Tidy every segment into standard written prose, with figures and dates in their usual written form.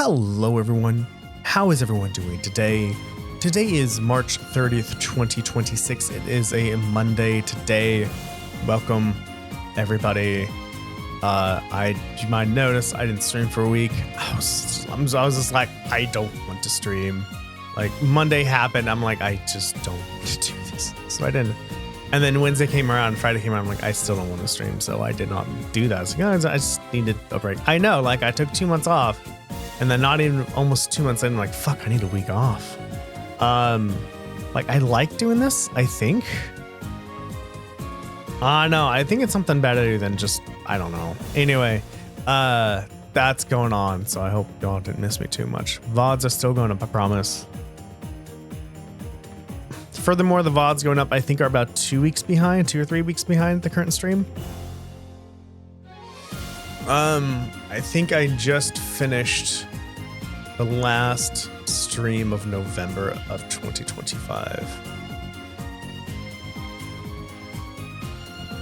Hello everyone, how is everyone doing today? Today is March 30th, 2026. It is a Monday today. Welcome everybody. You might notice I didn't stream for a week. I was just like, I don't want to stream. Like Monday happened, I'm like, I just don't want to do this. So I didn't. And then Wednesday came around, Friday came around, I'm like, I still don't want to stream. So I did not do that. I was like, I just needed a break. I know, like I took 2 months off. And then not even almost 2 months in, like, fuck, I need a week off. Like, I like doing this, I think. No, I think it's something better than just, I don't know. Anyway, that's going on. So I hope y'all didn't miss me too much. VODs are still going up, I promise. Furthermore, the VODs going up, I think, are about 2 weeks behind, 2 or 3 weeks behind the current stream. I think I just finished the last stream of November of 2025.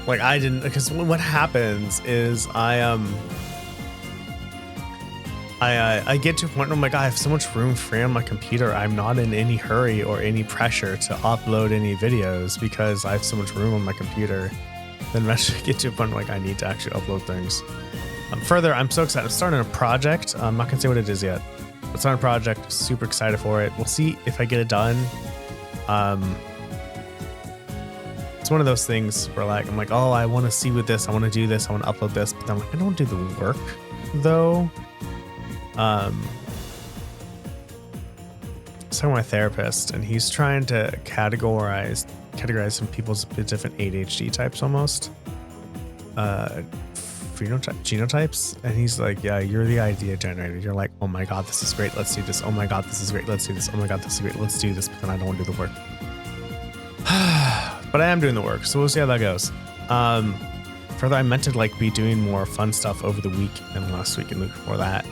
Like I didn't, because what happens is I get to a point where I'm like, I have so much room free on my computer. I'm not in any hurry or any pressure to upload any videos because I have so much room on my computer. Then eventually get to a point where like I need to actually upload things. Further, I'm so excited. I'm starting a project. I'm not gonna say what it is yet. But starting a project. Super excited for it. We'll see if I get it done. It's one of those things where like I'm like, oh, I want to see with this. I want to do this. I want to upload this. But then I'm like, I don't want to do the work though. I was talking to my therapist, and he's trying to categorize some people's different ADHD types almost. Genotypes, and he's like, yeah, you're the idea generator. You're like, oh my god, this is great, let's do this. Oh my god, this is great, let's do this. Oh my god, this is great, let's do this. But then I don't want to do the work. But I am doing the work, so we'll see how that goes. Further, I meant to like be doing more fun stuff over the week and last week and the week before that,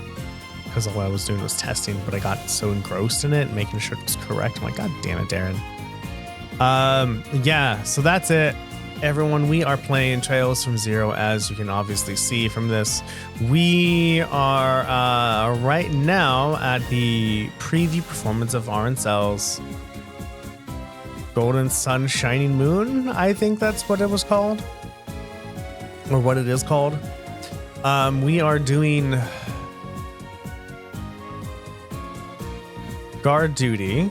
because all I was doing was testing, but I got so engrossed in it, making sure it was correct. I'm like, god damn it, Darren. Yeah, so that's it. Everyone, we are playing Trails from Zero, as you can obviously see from this. We are right now at the preview performance of RNCell's Golden Sun Shining Moon. I think that's what it was called, or what it is called. We are doing guard duty,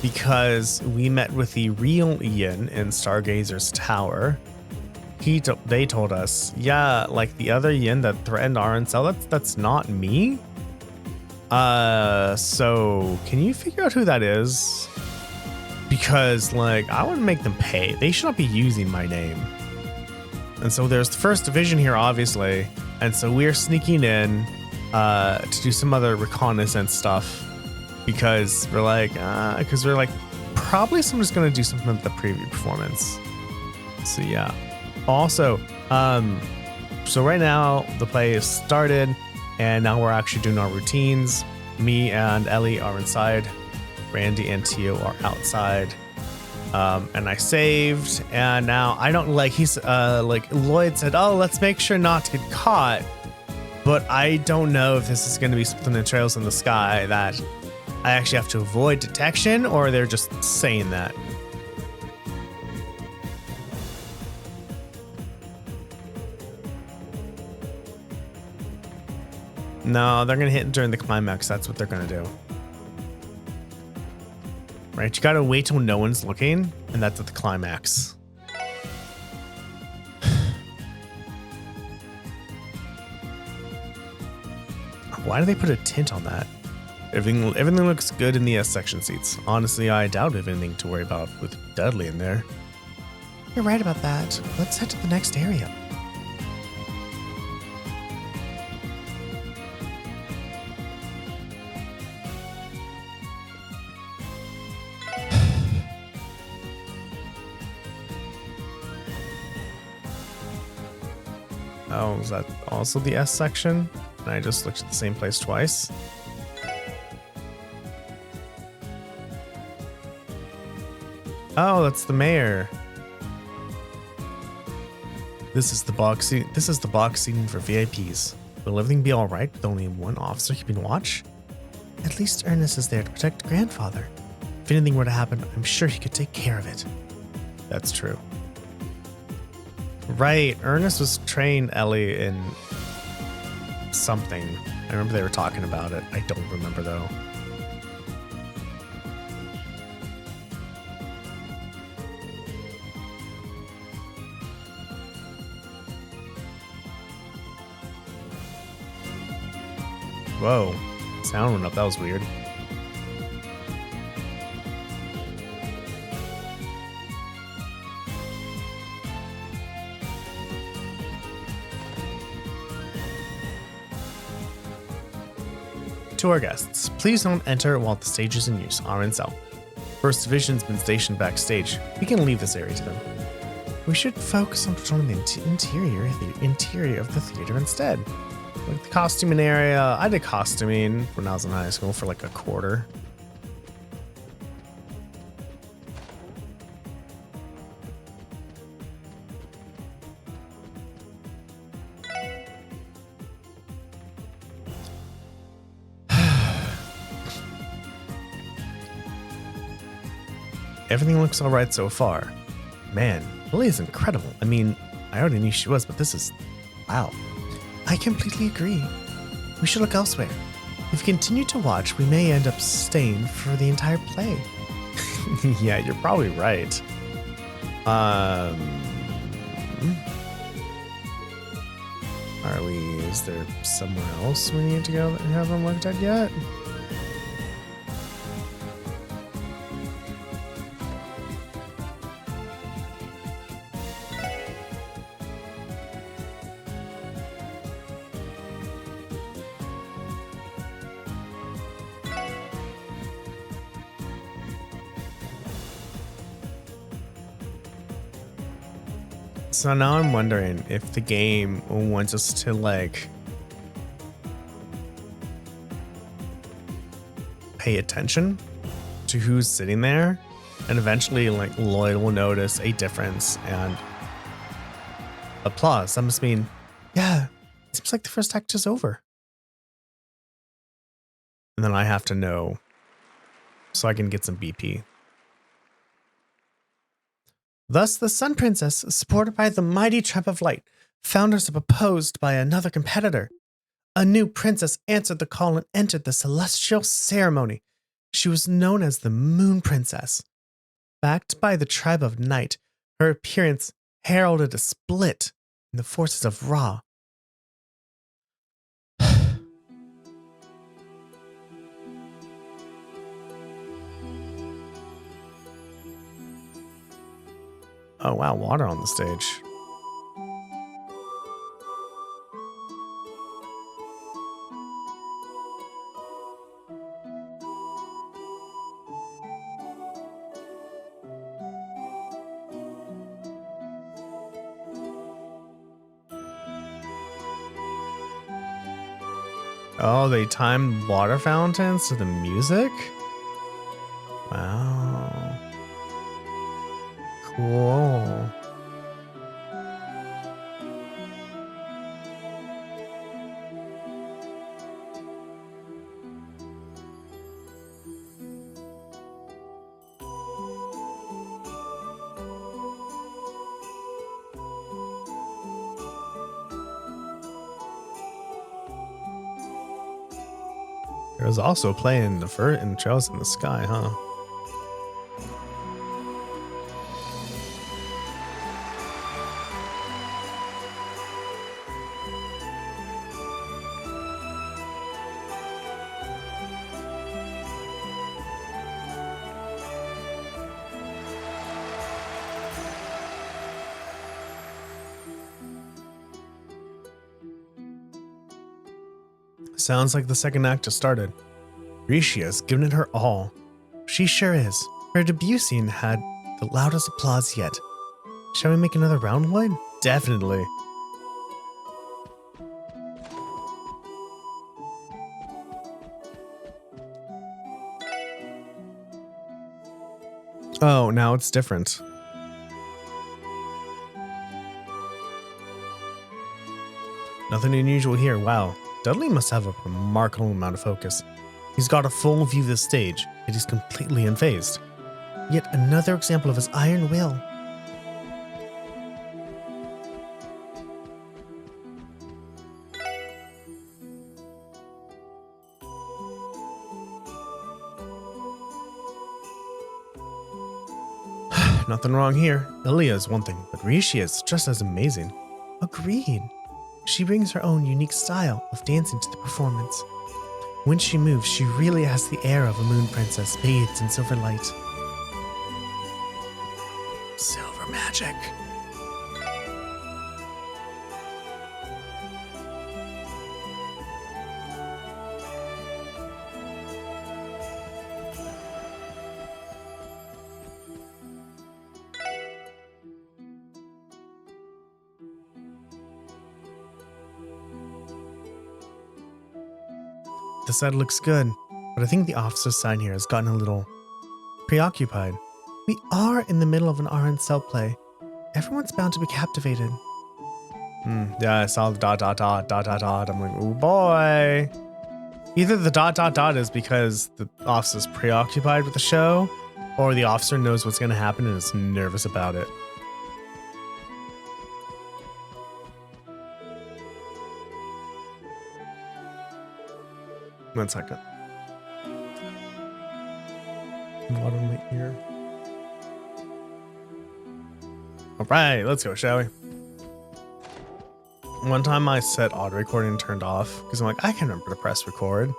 because we met with the real Ian in Stargazer's Tower. They told us, yeah, like the other Ian that threatened RNCell, that's not me. So can you figure out who that is? Because like I want to make them pay. They should not be using my name. And so there's the first division here, obviously, and so we're sneaking in to do some other reconnaissance stuff. Because we're like, probably someone's gonna do something with the preview performance. So yeah. Also, so right now the play is started, and now we're actually doing our routines. Me and Ellie are inside. Randy and Tio are outside. And I saved, and now I don't like. He's like Lloyd said, oh, let's make sure not to get caught. But I don't know if this is gonna be something that Trails in the Sky that I actually have to avoid detection, or they're just saying that. No, they're gonna hit during the climax. That's what they're gonna do. Right? You gotta wait till no one's looking, and that's at the climax. Why do they put a tint on that? Everything looks good in the S section seats. Honestly, I doubt we have anything to worry about with Dudley in there. You're right about that. Let's head to the next area. Oh, is that also the S section? And I just looked at the same place twice. Oh, that's the mayor. This is the box seat. This is the box seating for VIPs. Will everything be alright with only one officer keeping watch? At least Ernest is there to protect grandfather. If anything were to happen, I'm sure he could take care of it. That's true. Right, Ernest was trained Ellie in something. I remember they were talking about it. I don't remember though. Whoa, sound went up. That was weird. To our guests, please don't enter while the stage is in use. On and south. First Division's been stationed backstage. We can leave this area to them. We should focus on patrolling the interior of the theater instead. Like the costuming area, I did costuming when I was in high school for like a quarter. Everything looks alright so far. Man, Lily is incredible. I mean, I already knew she was, but this is... wow. I completely agree. We should look elsewhere. If we continue to watch, we may end up staying for the entire play. Yeah, you're probably right. Are we... is there somewhere else we need to go that we haven't looked at yet? So now I'm wondering if the game wants us to like pay attention to who's sitting there, and eventually like Lloyd will notice a difference and applause. That must mean, yeah, it seems like the first act is over. And then I have to know so I can get some BP. Thus, the Sun Princess, supported by the mighty Tribe of Light, found herself opposed by another competitor. A new princess answered the call and entered the celestial ceremony. She was known as the Moon Princess. Backed by the Tribe of Night, her appearance heralded a split in the forces of Ra. Oh wow, water on the stage. Oh, they timed water fountains to the music? Wow. Cool. There was also playing the Trails in the Sky, huh? Sounds like the second act has started. Rishia's given it her all. She sure is. Her debut scene had the loudest applause yet. Shall we make another round, Lloyd? Definitely. Oh, now it's different. Nothing unusual here. Wow. Dudley must have a remarkable amount of focus. He's got a full view of the stage, yet he's completely unfazed. Yet another example of his iron will. Nothing wrong here. Ilya is one thing, but Rishi is just as amazing. Agreed. She brings her own unique style of dancing to the performance. When she moves, she really has the air of a moon princess bathed in silver light. Silver magic. The set looks good, but I think the officer's sign here has gotten a little preoccupied. We are in the middle of an RNCell play. Everyone's bound to be captivated. Yeah, I saw the ... I'm like, oh boy. Either the ... is because the officer's preoccupied with the show, or the officer knows what's going to happen and is nervous about it. One second. Water in my ear. All right, let's go, shall we? One time I set auto recording turned off because I'm like, I can remember to press record.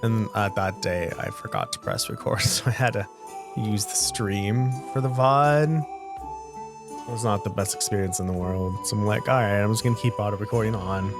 And that day I forgot to press record, so I had to use the stream for the VOD. It was not the best experience in the world. So I'm like, all right, I'm just going to keep auto recording on.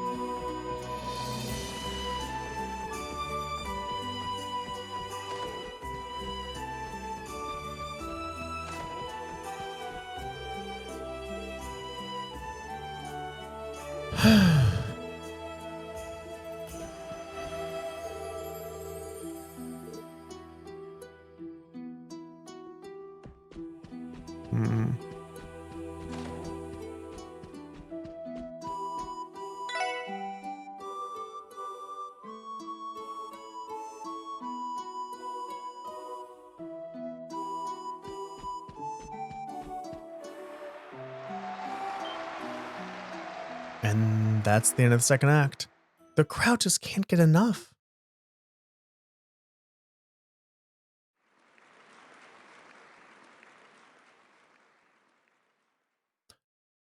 And that's the end of the second act. The crowd just can't get enough.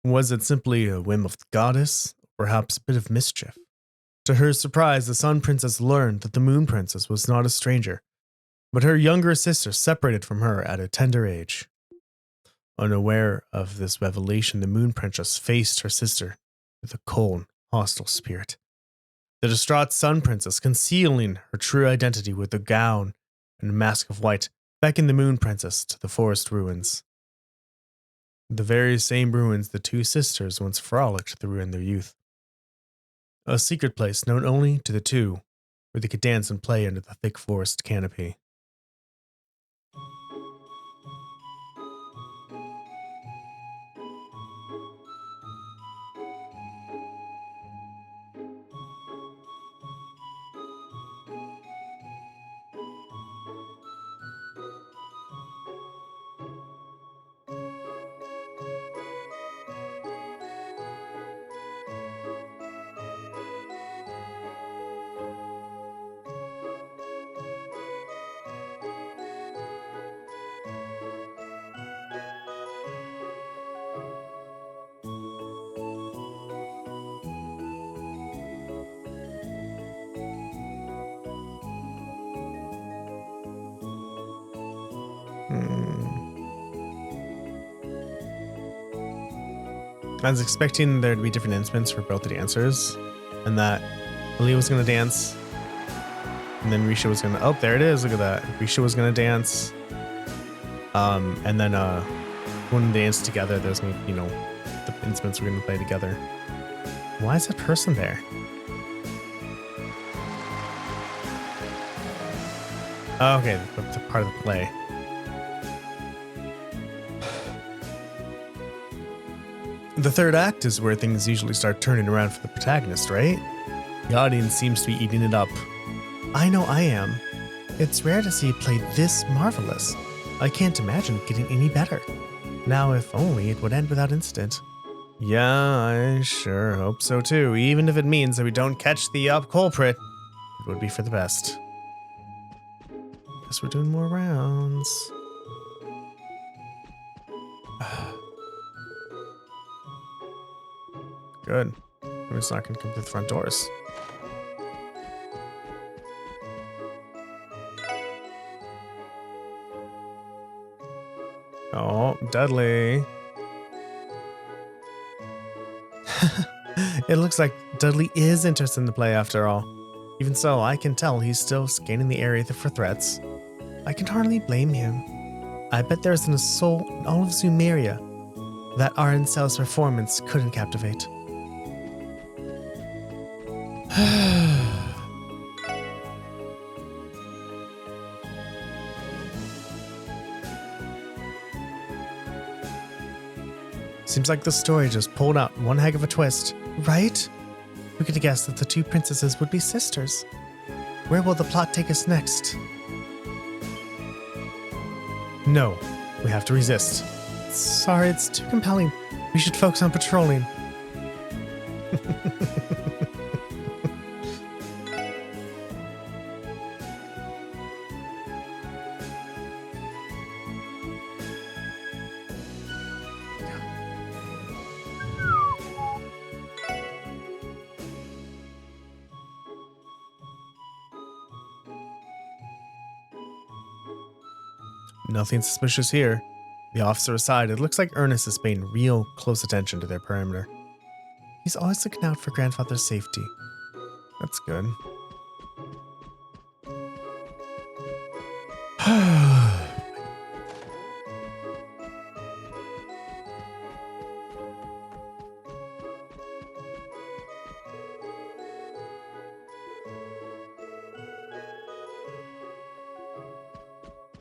Was it simply a whim of the goddess, or perhaps a bit of mischief? To her surprise, the Sun Princess learned that the Moon Princess was not a stranger, but her younger sister separated from her at a tender age. Unaware of this revelation, the Moon Princess faced her sister with a cold, hostile spirit. The distraught Sun Princess, concealing her true identity with a gown and a mask of white, beckoned the Moon Princess to the forest ruins. The very same ruins the two sisters once frolicked through in their youth. A secret place known only to the two, where they could dance and play under the thick forest canopy. I was expecting there to be different instruments for both the dancers, and that Ali was going to dance, and then Risha was going to, oh, there it is, look at that. Risha was going to dance, and then when they dance together, there's going to, you know, the instruments were going to play together. Why is that person there? Oh, okay, that's part of the play. The third act is where things usually start turning around for the protagonist, right? The audience seems to be eating it up. I know I am. It's rare to see a play this marvelous. I can't imagine it getting any better. Now, if only it would end without incident. Yeah, I sure hope so too. Even if it means that we don't catch the culprit, it would be for the best. Guess we're doing more rounds. Good. We're just not going to come through the front doors. Oh, Dudley. It looks like Dudley is interested in the play after all. Even so, I can tell he's still scanning the area for threats. I can hardly blame him. I bet there isn't a soul in all of Zumeria that Arancel's performance couldn't captivate. Seems like the story just pulled out one heck of a twist, right? Who could have guessed that the two princesses would be sisters? Where will the plot take us next? No, we have to resist. Sorry, it's too compelling. We should focus on patrolling. Nothing suspicious here. The officer aside, it looks like Ernest is paying real close attention to their perimeter. He's always looking out for grandfather's safety. That's good.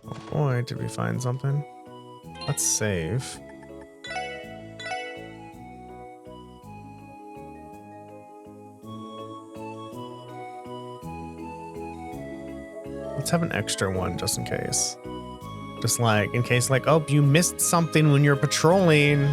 Oh boy, did we find something? Let's save. Let's have an extra one just in case. Just like, in case like, oh, you missed something when you're patrolling.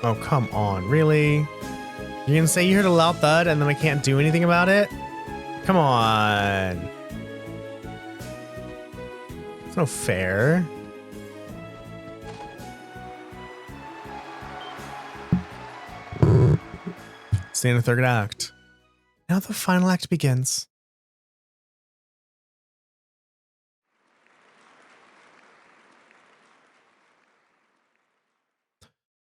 Oh, come on, really? You're gonna say you heard a loud thud and then I can't do anything about it? Come on. It's no fair. It's the end of the third act. Now the final act begins.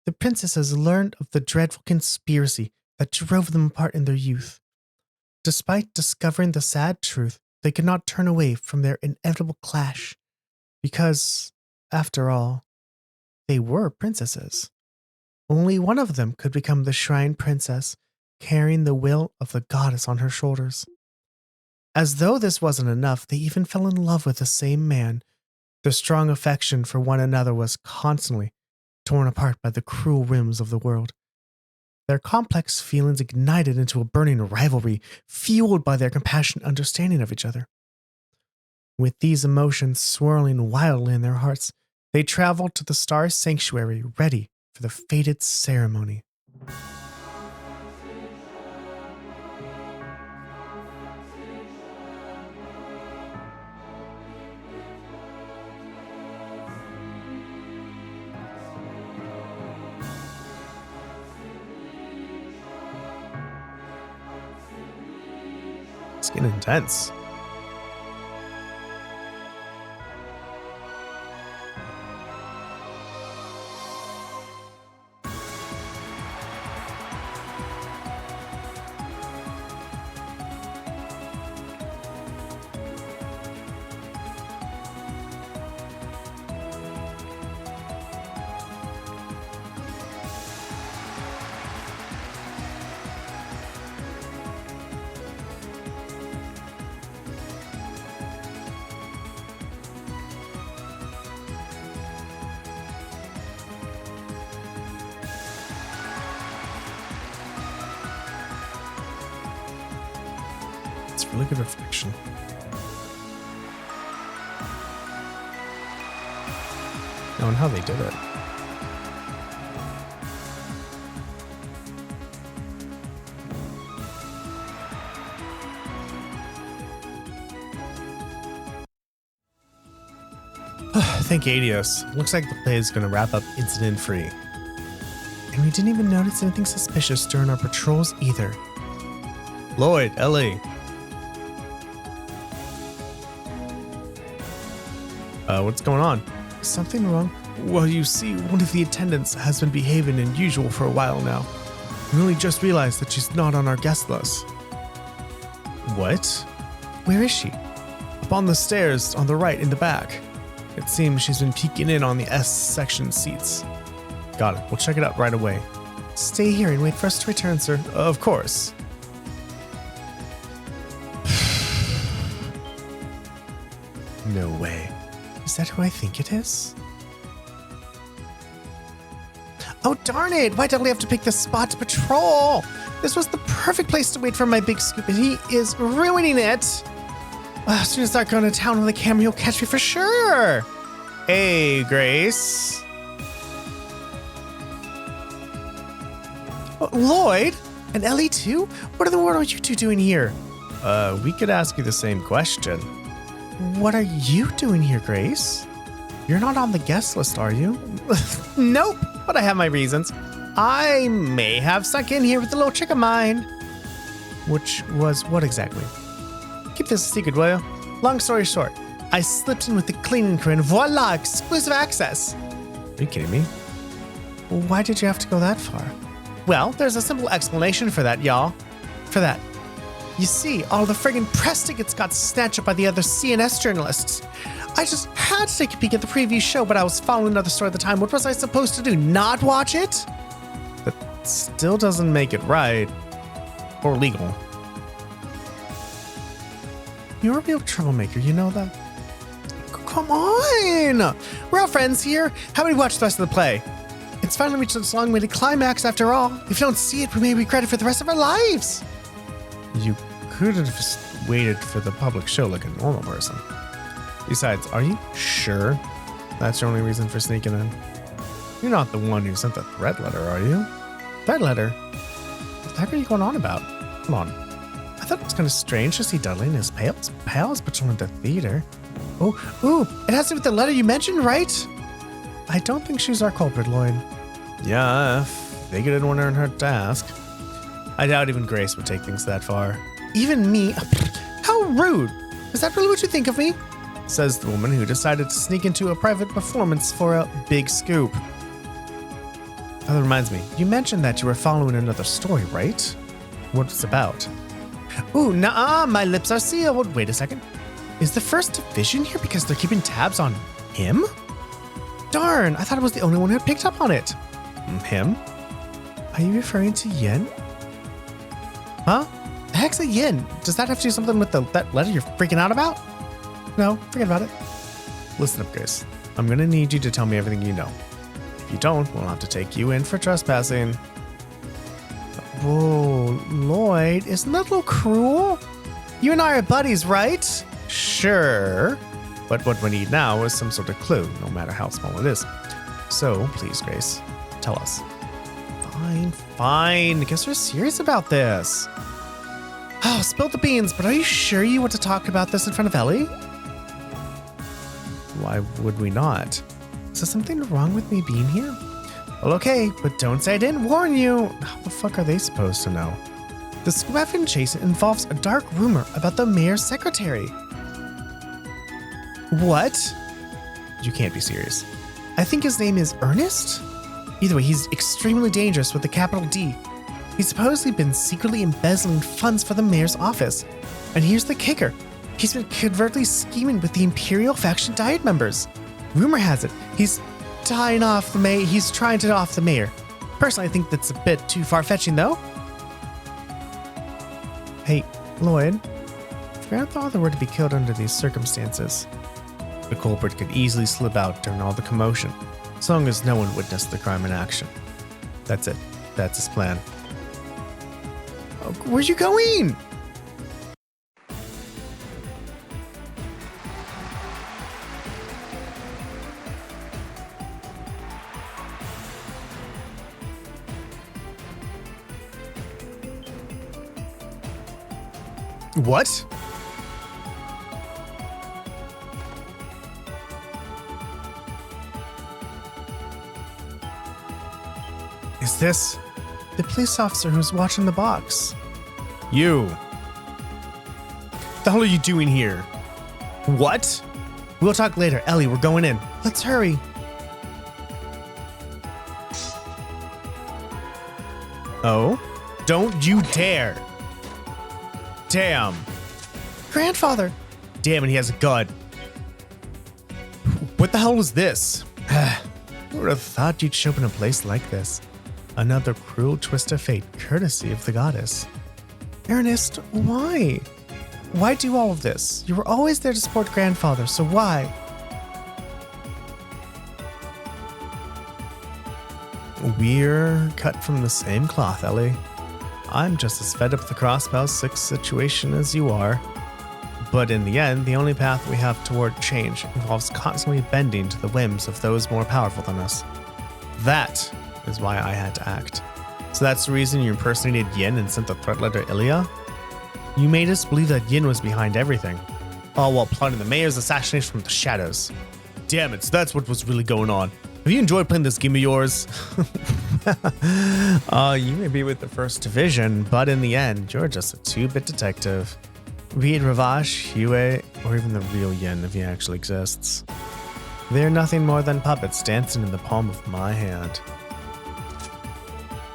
The princesses learned of the dreadful conspiracy that drove them apart in their youth. Despite discovering the sad truth, they could not turn away from their inevitable clash, because, after all, they were princesses. Only one of them could become the shrine princess, carrying the will of the goddess on her shoulders. As though this wasn't enough, they even fell in love with the same man. Their strong affection for one another was constantly torn apart by the cruel whims of the world. Their complex feelings ignited into a burning rivalry, fueled by their compassionate understanding of each other. With these emotions swirling wildly in their hearts, they traveled to the star sanctuary, ready for the fated ceremony. It's getting intense. really good reflection. Oh, and how they did it. Thank you, Adios. Looks like the play is going to wrap up incident-free. And we didn't even notice anything suspicious during our patrols either. Lloyd, Ellie. What's going on? Something wrong? Well, you see, one of the attendants has been behaving unusual for a while now. We only just realized that she's not on our guest list. What? Where is she? Up on the stairs on the right in the back. It seems she's been peeking in on the S section seats. Got it. We'll check it out right away. Stay here and wait for us to return, sir. Of course. No way. Is that who I think it is? Oh, darn it! Why did I have to pick this spot to patrol? This was the perfect place to wait for my big scoop, and he is ruining it. As soon as I start going to town on the camera, he'll catch me for sure. Hey, Grace. Oh, Lloyd? And Ellie too? What in the world are you two doing here? We could ask you the same question. What are you doing here, Grace? You're not on the guest list, are you? Nope, but I have my reasons. I may have snuck in here with a little trick of mine. Which was what exactly? Keep this a secret, will you? Long story short, I slipped in with the cleaning crew and voila, exclusive access. Are you kidding me? Why did you have to go that far? Well, there's a simple explanation for that, y'all. For that. You see, all the friggin' press tickets got snatched up by the other CNS journalists. I just had to take a peek at the preview show, but I was following another story at the time. What was I supposed to do? Not watch it? That still doesn't make it right. Or legal. You're a real troublemaker, you know that? Come on! We're all friends here. How about we watch the rest of the play? It's finally reached its long-awaited climax after all. If you don't see it, we may regret it for the rest of our lives. You could have just waited for the public show like a normal person. Besides, are you sure that's your only reason for sneaking in? You're not the one who sent the threat letter, are you? Threat letter? What the heck are you going on about? Come on. I thought it was kind of strange to see Dudley and his pals patrolling the theater. Oh, it has to do with the letter you mentioned, right? I don't think she's our culprit, Lloyd. Yeah, if they didn't want her in her task. I doubt even Grace would take things that far. Even me? How rude! Is that really what you think of me? Says the woman who decided to sneak into a private performance for a big scoop. That reminds me, you mentioned that you were following another story, right? What's it about? Ooh, nah, my lips are sealed. Wait a second. Is the First Division here because they're keeping tabs on him? Darn, I thought I was the only one who had picked up on it. Him? Are you referring to Yin? Huh? The heck's a Yin? Does that have to do something with that letter you're freaking out about? No, forget about it. Listen up, Grace. I'm gonna need you to tell me everything you know. If you don't, we'll have to take you in for trespassing. Whoa, Lloyd, isn't that a little cruel? You and I are buddies, right? Sure. But what we need now is some sort of clue, no matter how small it is. So, please, Grace, tell us. Fine. Guess we're serious about this. Oh, spill the beans, but are you sure you want to talk about this in front of Ellie? Why would we not? Is there something wrong with me being here? Well, okay, but don't say I didn't warn you. How the fuck are they supposed to know? The scoop I've been chasing involves a dark rumor about the mayor's secretary. What? You can't be serious. I think his name is Ernest? Either way, he's extremely dangerous with a capital D. He's supposedly been secretly embezzling funds for the mayor's office. And here's the kicker. He's been covertly scheming with the Imperial faction Diet members. Rumor has it, he's trying to off the mayor. Personally, I think that's a bit too far-fetching, though. Hey, Lloyd, if your father were to be killed under these circumstances, the culprit could easily slip out during all the commotion, as long as no one witnessed the crime in action. That's it. That's his plan. Oh, where are you going? What? Is this the police officer who's watching the box? You. The hell are you doing here? What? We'll talk later. Ellie, we're going in. Let's hurry. Oh? Don't you dare. Damn. Grandfather. Damn, and he has a gun. What the hell was this? Who would have thought you'd show up in a place like this? Another cruel twist of fate, courtesy of the goddess. Ernest, why? Why do all of this? You were always there to support grandfather, so why? We're cut from the same cloth, Ellie. I'm just as fed up with the Crossbell 6 situation as you are. But in the end, the only path we have toward change involves constantly bending to the whims of those more powerful than us. That is why I had to act. So that's the reason you impersonated Yin and sent the threat letter Ilya? You made us believe that Yin was behind everything, all while plotting the mayor's assassination from the shadows. Damn it, so that's what was really going on. Have you enjoyed playing this game of yours? You may be with the First Division, but in the end, you're just a 2-bit detective. Be it Ravash, Hue, or even the real Yin if he actually exists. They're nothing more than puppets dancing in the palm of my hand.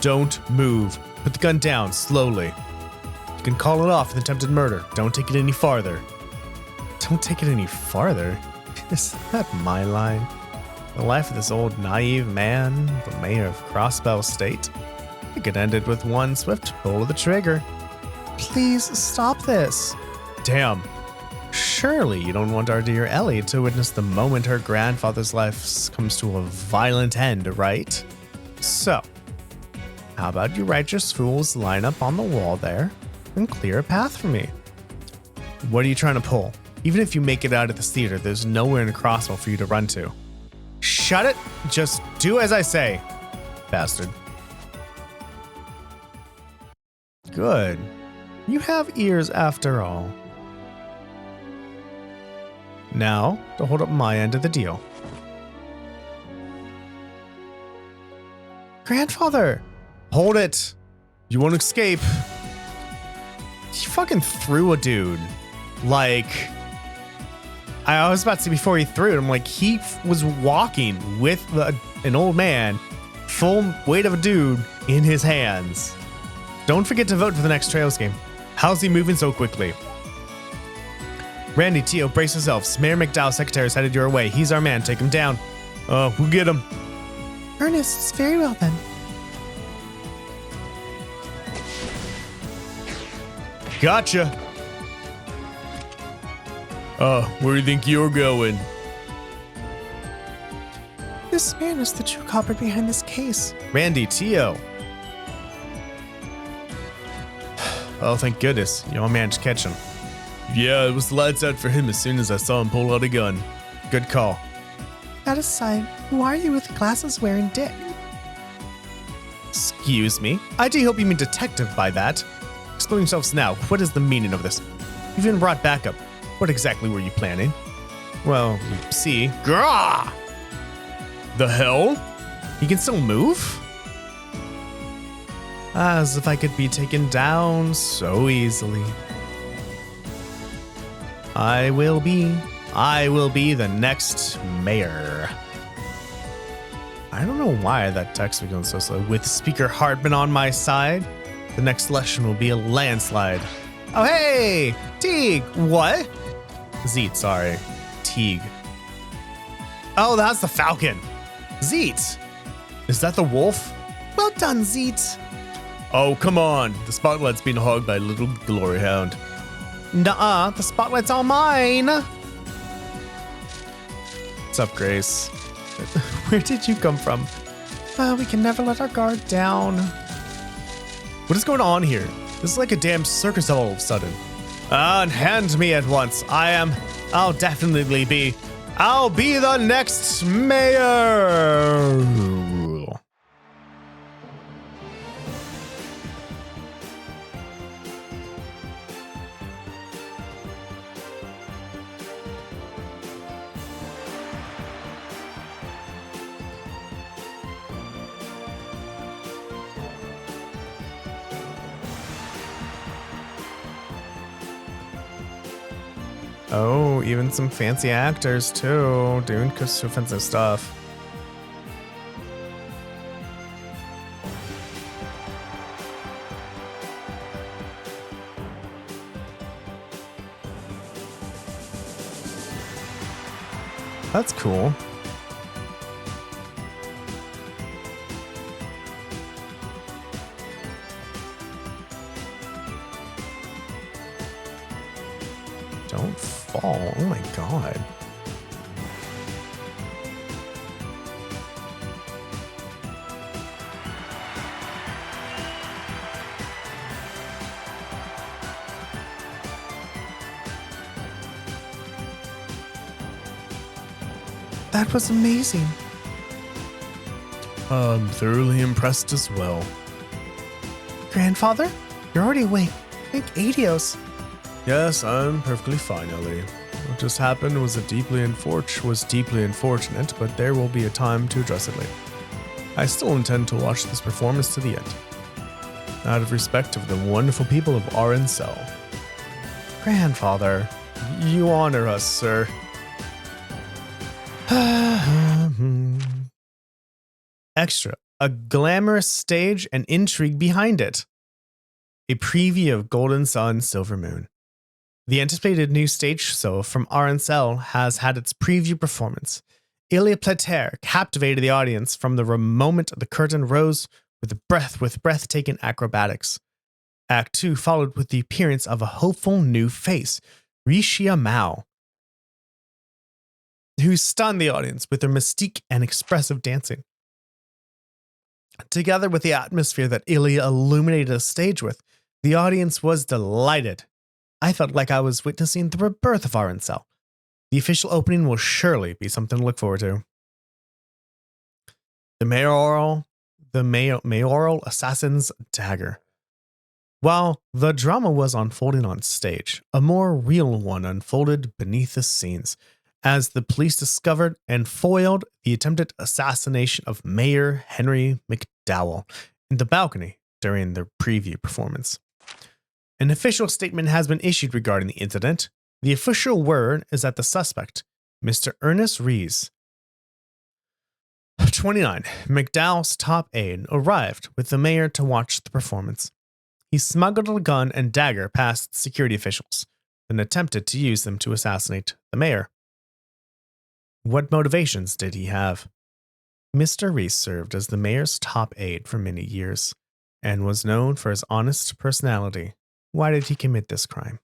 Don't move. Put the gun down, slowly. You can call it off with attempted murder. Don't take it any farther. Don't take it any farther? Is that my line? The life of this old naive man, the mayor of Crossbell State? It could end it with one swift pull of the trigger. Please stop this. Damn. Surely you don't want our dear Ellie to witness the moment her grandfather's life comes to a violent end, right? So, how about you righteous fools line up on the wall there and clear a path for me? What are you trying to pull? Even if you make it out of this theater, there's nowhere in Crossbell for you to run to. Shut it! Just do as I say, bastard. Good. You have ears after all. Now, to hold up my end of the deal. Grandfather! Hold it! You won't escape. He fucking threw a dude. Like, I was about to say before he threw it, I'm like, he was walking with an old man, full weight of a dude in his hands. Don't forget to vote for the next Trails game. How's he moving so quickly? Randy, Tio, brace yourselves. Mayor McDowell's secretary is headed your way. He's our man. Take him down. We'll get him. Ernest, very well then. Gotcha. Where do you think you're going? This man is the true culprit behind this case. Randy, Tio. Oh, thank goodness. You all managed to catch him. Yeah, it was lights out for him as soon as I saw him pull out a gun. Good call. That aside, who are you with glasses wearing dick? Excuse me? I do hope you mean detective by that. Explain yourselves now. What is the meaning of this? You've been brought back up. What exactly were you planning? Well, you see. Grah! The hell? He can still move? As if I could be taken down so easily. I will be the next mayor. I don't know why that text was going so slow. With Speaker Hartman on my side, the next election will be a landslide. Oh, hey! Teague! What? Zeet, sorry. Teague. Oh, that's the Falcon. Zeet! Is that the wolf? Well done, Zeet. Oh, come on. The spotlight's being hogged by a little glory hound. Nuh-uh, the spotlight's all mine. What's up, Grace? Where did you come from? We can never let our guard down. What is going on here? This is like a damn circus all of a sudden. Unhand me at once. I'll definitely be. I'll be the next mayor. Oh, even some fancy actors too, doing offensive stuff. That's cool. Don't fall. Oh my god. That was amazing. I'm thoroughly impressed as well. Grandfather, you're already awake. Thank Adios. Yes, I'm perfectly fine, Ellie. What just happened was deeply unfortunate, but there will be a time to address it later. I still intend to watch this performance to the end, out of respect of the wonderful people of Arancel. Grandfather, you honor us, sir. Extra, a glamorous stage and intrigue behind it. A preview of Golden Sun, Silver Moon. The anticipated new stage show from Arancel has had its preview performance. Ilya Plater captivated the audience from the moment the curtain rose with breathtaking acrobatics. Act 2 followed with the appearance of a hopeful new face, Rixia Mao, who stunned the audience with her mystique and expressive dancing. Together with the atmosphere that Ilya illuminated the stage with, the audience was delighted. I felt like I was witnessing the rebirth of Arancel. The official opening will surely be something to look forward to. The mayoral assassin's dagger. While the drama was unfolding on stage, a more real one unfolded beneath the scenes, as the police discovered and foiled the attempted assassination of Mayor Henry McDowell in the balcony during the preview performance. An official statement has been issued regarding the incident. The official word is that the suspect, Mr. Ernest Rees, 29, McDowell's top aide, arrived with the mayor to watch the performance. He smuggled a gun and dagger past security officials, then attempted to use them to assassinate the mayor. What motivations did he have? Mr. Rees served as the mayor's top aide for many years and was known for his honest personality. Why did he commit this crime?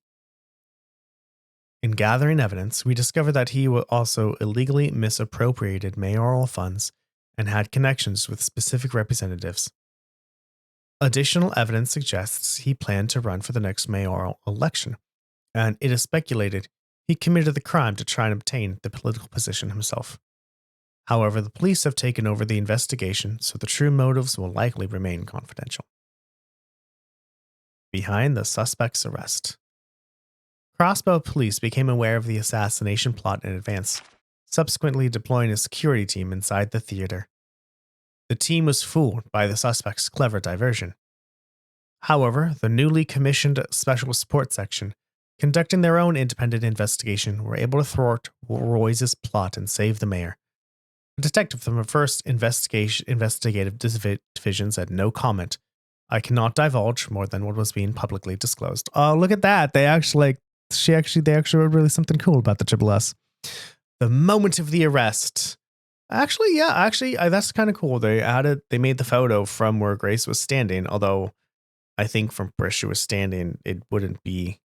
In gathering evidence, we discovered that he also illegally misappropriated mayoral funds and had connections with specific representatives. Additional evidence suggests he planned to run for the next mayoral election, and it is speculated he committed the crime to try and obtain the political position himself. However, the police have taken over the investigation, so the true motives will likely remain confidential. Behind the suspect's arrest. Crossbell police became aware of the assassination plot in advance, subsequently deploying a security team inside the theater. The team was fooled by the suspect's clever diversion. However, the newly commissioned Special Support Section, conducting their own independent investigation, were able to thwart Royce's plot and save the mayor. A detective from the first investigative division said no comment. I cannot divulge more than what was being publicly disclosed. Oh, look at that. They actually wrote really something cool about the Triple S. The moment of the arrest. Actually, that's kind of cool. They made the photo from where Grace was standing, although I think from where she was standing, it wouldn't be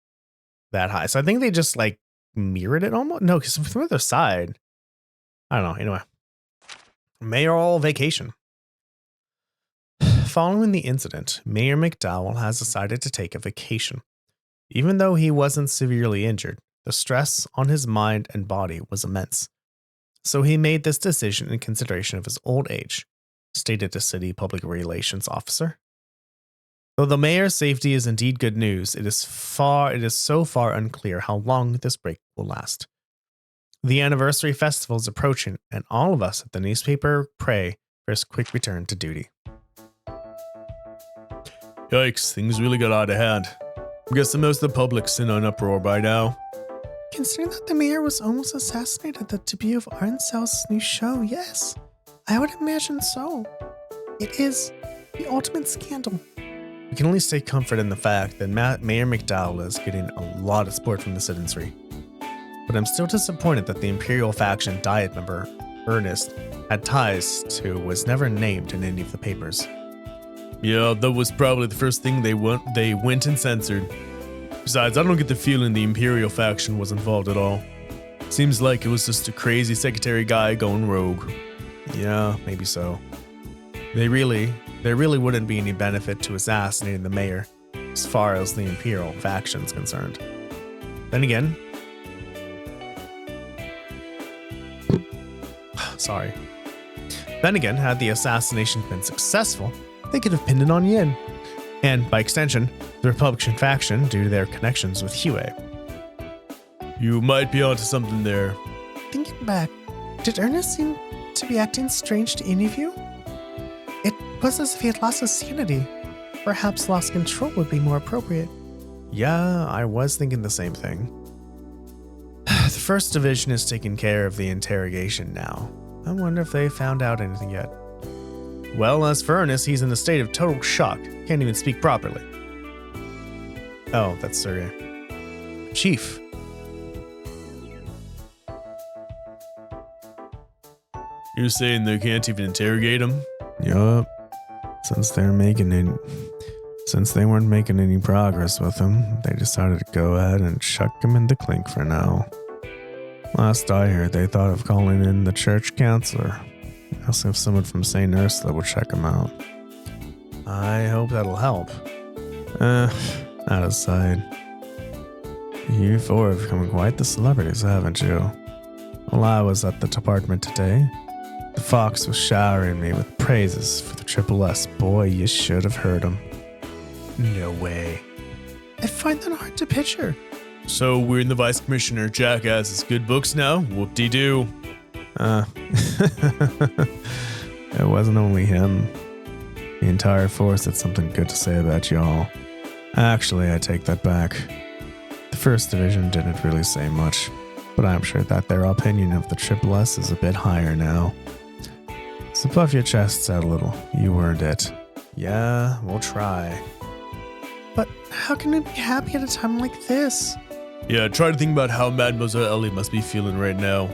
that high. So I think they just like mirrored it almost. No, because from the other side, I don't know. Anyway, mayoral vacation. Following the incident, Mayor McDowell has decided to take a vacation. Even though he wasn't severely injured, the stress on his mind and body was immense. So he made this decision in consideration of his old age, stated the city public relations officer. Though the mayor's safety is indeed good news, it is so far unclear how long this break will last. The anniversary festival is approaching, and all of us at the newspaper pray for his quick return to duty. Yikes, things really got out of hand. I'm guessing most of the public's in an uproar by now. Considering that the mayor was almost assassinated at the debut of Arnsel's new show, yes, I would imagine so. It is the ultimate scandal. We can only take comfort in the fact that Mayor McDowell is getting a lot of support from the citizenry. But I'm still disappointed that the Imperial faction Diet member, Ernest, had ties to was never named in any of the papers. Yeah, that was probably the first thing they went and censored. Besides, I don't get the feeling the Imperial faction was involved at all. Seems like it was just a crazy secretary guy going rogue. Yeah, maybe so. There really wouldn't be any benefit to assassinating the mayor, as far as the Imperial faction's concerned. Then again, had the assassination been successful, they could have pinned it on Yin, and by extension, the Republican faction due to their connections with Hue. You might be onto something there. Thinking back, did Ernest seem to be acting strange to any of you? It was as if he had lost his sanity. Perhaps lost control would be more appropriate. Yeah, I was thinking the same thing. The first division is taking care of the interrogation now. I wonder if they found out anything yet. Well, as for Ernest, he's in a state of total shock. Can't even speak properly. Oh, that's Sergey. Chief. You're saying they can't even interrogate him? Yup. Since they weren't making any progress with him, they decided to go ahead and chuck him in the clink for now. Last I heard, they thought of calling in the church counselor. Asking if someone from St. Ursula would check him out. I hope that'll help. That aside, you four have become quite the celebrities, haven't you? While I was at the department today, the Fox was showering me with praises for the Triple S. Boy, you should have heard him. No way. I find that hard to picture. So we're in the Vice Commissioner Jackass's good books now? Whoop-de-doo. It wasn't only him. The entire force had something good to say about y'all. Actually, I take that back. The first division didn't really say much, but I'm sure that their opinion of the Triple S is a bit higher now. So puff your chests out a little. You earned it. Yeah, we'll try. But how can we be happy at a time like this? Yeah, try to think about how Mademoiselle Ellie must be feeling right now.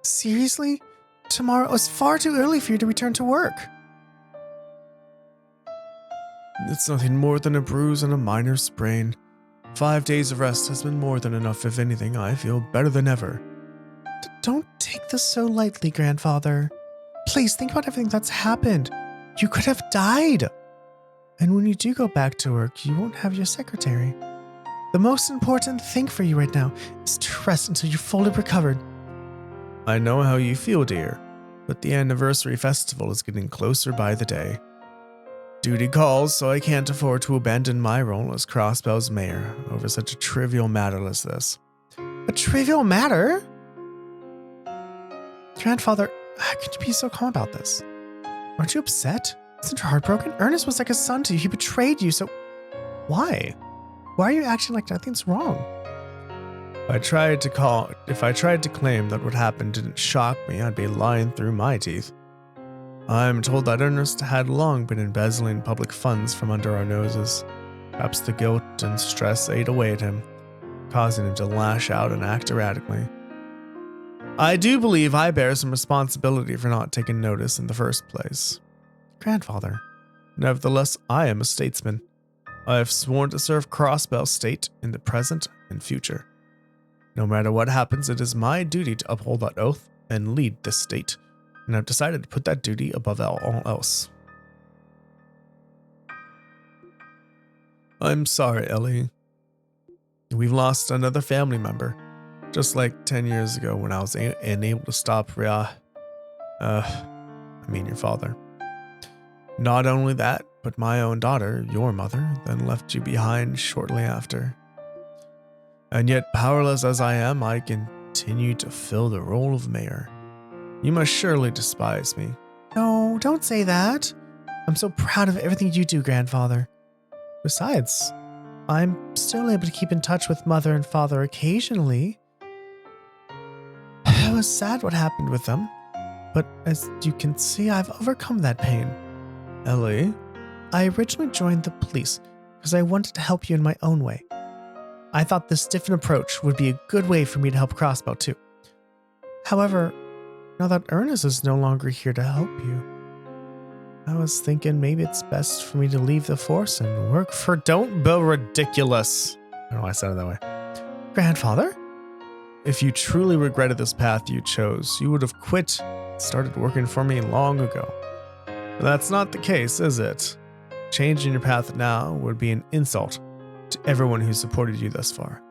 Seriously? Tomorrow is far too early for you to return to work. It's nothing more than a bruise and a minor sprain. 5 days of rest has been more than enough. If anything, I feel better than ever. Don't take this so lightly, grandfather. Please think about everything that's happened. You could have died. And when you do go back to work, you won't have your secretary. The most important thing for you right now is to rest until you're fully recovered. I know how you feel, dear, but the anniversary festival is getting closer by the day. Duty calls, so I can't afford to abandon my role as Crossbell's mayor over such a trivial matter as this. A trivial matter? Grandfather, how could you be so calm about this? Aren't you upset? Isn't your heart broken? Ernest was like a son to you. He betrayed you, so why? Why are you acting like nothing's wrong? If I tried to claim that what happened didn't shock me, I'd be lying through my teeth. I'm told that Ernest had long been embezzling public funds from under our noses. Perhaps the guilt and stress ate away at him, causing him to lash out and act erratically. I do believe I bear some responsibility for not taking notice in the first place. Grandfather. Nevertheless, I am a statesman. I have sworn to serve Crossbell State in the present and future. No matter what happens, it is my duty to uphold that oath and lead this state, and I've decided to put that duty above all else. I'm sorry, Ellie. We've lost another family member, just like 10 years ago when I was unable to stop your father. Not only that, but my own daughter, your mother, then left you behind shortly after. And yet, powerless as I am, I continue to fill the role of mayor. You must surely despise me. No, don't say that. I'm so proud of everything you do, grandfather. Besides, I'm still able to keep in touch with mother and father occasionally. It was sad what happened with them, but as you can see, I've overcome that pain. Ellie? I originally joined the police because I wanted to help you in my own way. I thought this different approach would be a good way for me to help Crossbell too. However, now that Ernest is no longer here to help you, I was thinking maybe it's best for me to leave the force and work for... Don't be ridiculous. I don't know why I said it that way. Grandfather? If you truly regretted this path you chose, you would have quit and started working for me long ago. But that's not the case, is it? Changing your path now would be an insult to everyone who supported you thus far.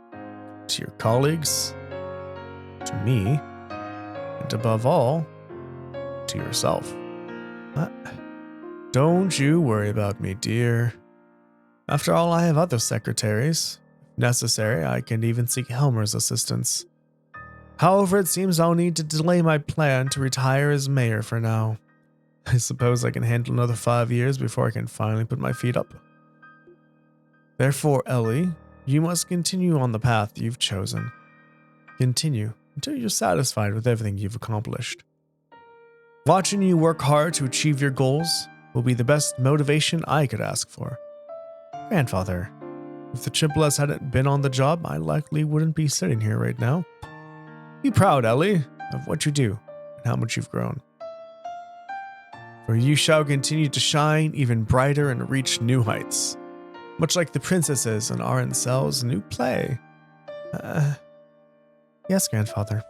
To your colleagues, to me, and above all, to yourself. Don't you worry about me, dear. After all, I have other secretaries. If necessary, I can even seek Helmer's assistance. However, it seems I'll need to delay my plan to retire as mayor for now. I suppose I can handle another 5 years before I can finally put my feet up. Therefore, Ellie, you must continue on the path you've chosen. Continue until you're satisfied with everything you've accomplished. Watching you work hard to achieve your goals will be the best motivation I could ask for. Grandfather, if the Chimbless hadn't been on the job, I likely wouldn't be sitting here right now. Be proud, Ellie, of what you do and how much you've grown. For you shall continue to shine even brighter and reach new heights, much like the princesses in Arancel's new play. Yes, grandfather.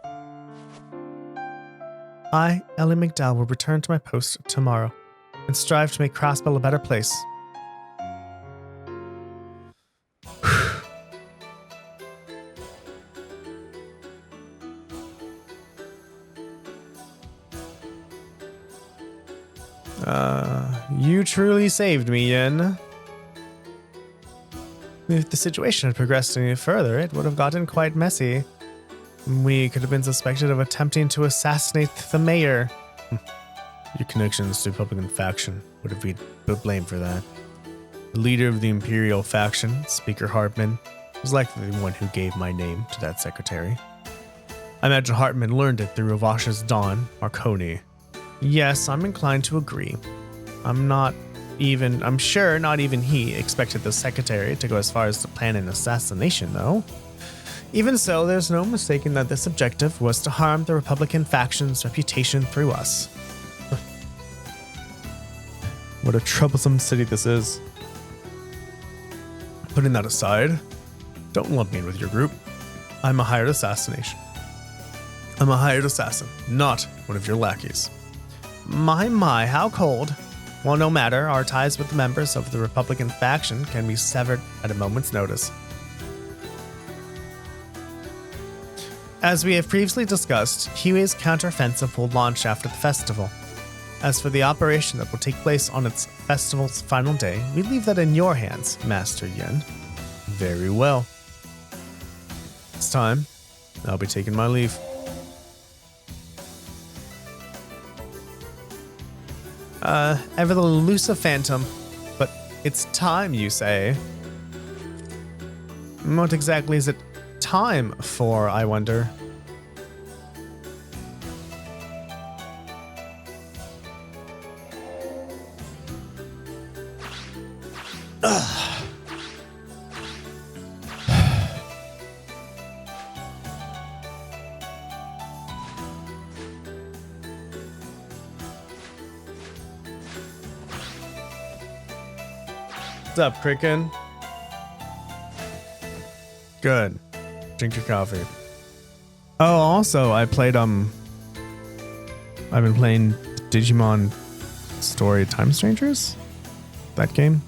I, Ellie McDowell, will return to my post tomorrow and strive to make Crossbell a better place. You truly saved me, Yin. If the situation had progressed any further, it would have gotten quite messy. We could have been suspected of attempting to assassinate the mayor. Your connections to the Republican faction would have been blamed for that. The leader of the Imperial faction, Speaker Hartman, was likely the one who gave my name to that secretary. I imagine Hartman learned it through Avash's Don, Marconi. Yes, I'm inclined to agree. I'm sure not even he expected the secretary to go as far as to plan an assassination, though. Even so, there's no mistaking that this objective was to harm the Republican faction's reputation through us. What a troublesome city this is. Putting that aside, don't lump me in with your group. I'm a hired assassin, not one of your lackeys. My, how cold. Well, no matter, our ties with the members of the Republican faction can be severed at a moment's notice. As we have previously discussed, Huey's counteroffensive will launch after the festival. As for the operation that will take place on its festival's final day, we leave that in your hands, Master Yin. Very well. It's time. I'll be taking my leave. Ever the elusive phantom. But it's time, you say? What exactly is it time for, I wonder? What's up, Kraken? Good. Drink your coffee. Oh, also, I've been playing Digimon Story Time Strangers? That game?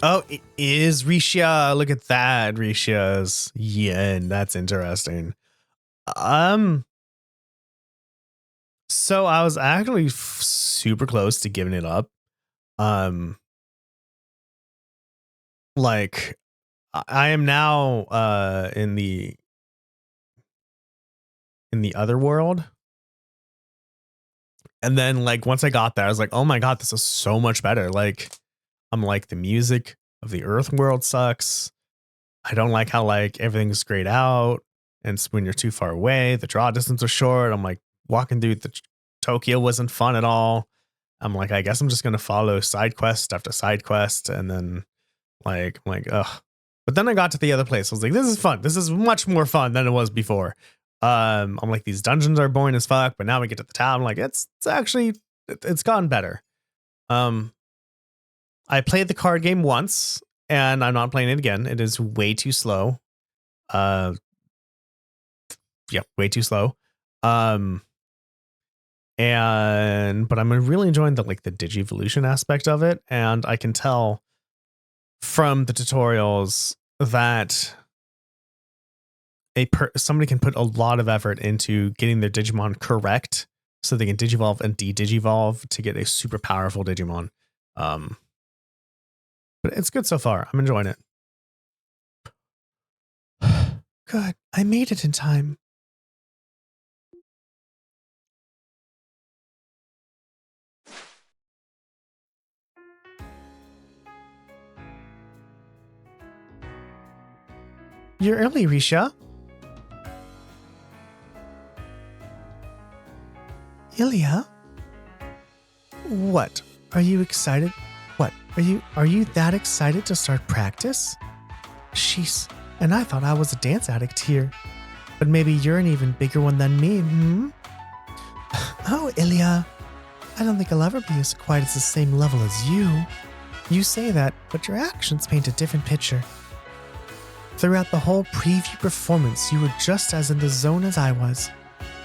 Oh, it is Risha. Look at that. Risha's yen. That's interesting. So I was actually super close to giving it up. Um, like I am now in the other world. And then like once I got there, I was like, oh my god, this is so much better. Like I'm like the music of the Earth world sucks. I don't like how like everything's grayed out. And when you're too far away, the draw distance was short. I'm like walking through the Tokyo wasn't fun at all. I'm like, I guess I'm just gonna follow side quest after side quest, and then I'm like, ugh. But then I got to the other place. I was like, this is fun. This is much more fun than it was before. I'm like, these dungeons are boring as fuck, but now we get to the town. Like, it's actually it's gotten better. I played the card game once, and I'm not playing it again. It is way too slow. Yeah, way too slow. And but I'm really enjoying the like the Digivolution aspect of it, and I can tell from the tutorials that somebody can put a lot of effort into getting their Digimon correct, so they can digivolve and de-digivolve to get a super powerful Digimon. But it's good so far. I'm enjoying it. Good. I made it in time. You're early, Risha. Ilya? What? Are you excited? What? Are you that excited to start practice? Sheesh. And I thought I was a dance addict here. But maybe you're an even bigger one than me, hmm? Oh, Ilya. I don't think I'll ever be as quite at the same level as you. You say that, but your actions paint a different picture. Throughout the whole preview performance, you were just as in the zone as I was.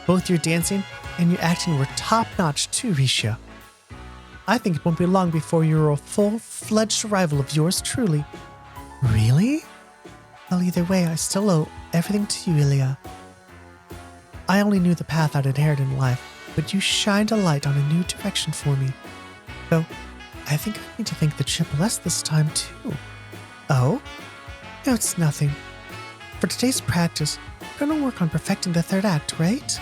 Both your dancing and your acting were top-notch too, Risha. I think it won't be long before you're a full-fledged rival of yours truly. Really? Well, either way, I still owe everything to you, Ilya. I only knew the path I'd inherit in life, but you shined a light on a new direction for me. Though, I think I need to thank the Triple S this time, too. Oh? No, it's nothing. For today's practice, we're gonna work on perfecting the third act, right?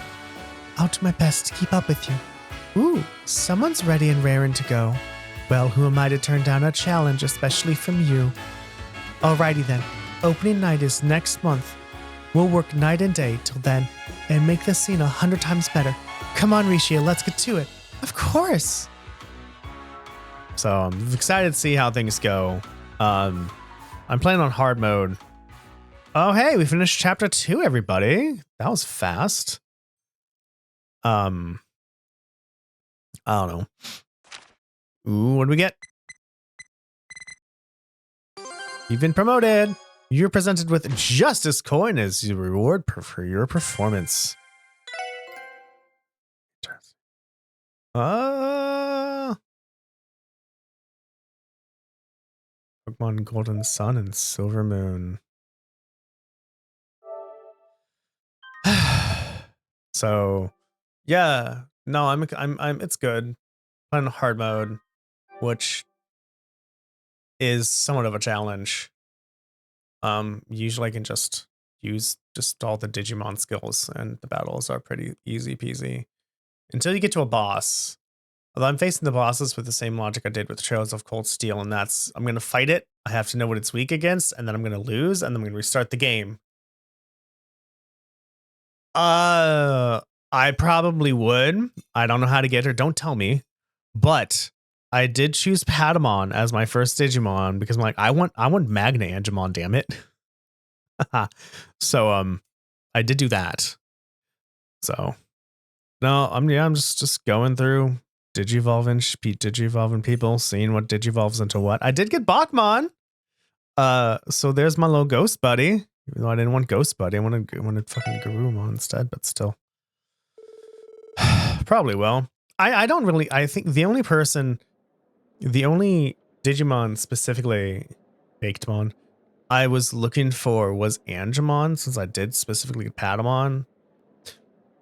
I'll do my best to keep up with you. Ooh, someone's ready and raring to go. Well, who am I to turn down a challenge, especially from you? Alrighty then, opening night is next month. We'll work night and day till then, and make this scene 100 times better. Come on, Risha, let's get to it. Of course! So I'm excited to see how things go. I'm playing on hard mode. Oh, hey, we finished chapter 2, everybody. That was fast. I don't know. Ooh, what do we get? You've been promoted. You're presented with Justice Coin as your reward for your performance. Pokemon Golden Sun and Silver Moon. So, yeah, no, I'm it's good. Playing hard mode, which is somewhat of a challenge. Usually I can just use all the Digimon skills, and the battles are pretty easy peasy until you get to a boss. Although I'm facing the bosses with the same logic I did with Trails of Cold Steel, and that's I'm gonna fight it. I have to know what it's weak against, and then I'm gonna lose, and then I'm gonna restart the game. I probably would. I don't know how to get her. Don't tell me. But I did choose Patamon as my first Digimon because I'm like, I want Magna Angemon, damn it. So I did do that. So no, I'm just going through Digivolving people, seeing what Digivolves into what. I did get Bachmon. So there's my little ghost buddy. Even though I didn't want Ghost Buddy, I wanted fucking Garurumon instead, but still. Probably will. I don't really, I think the only Digimon specifically, Bakedmon, I was looking for was Angemon, since I did specifically Patamon.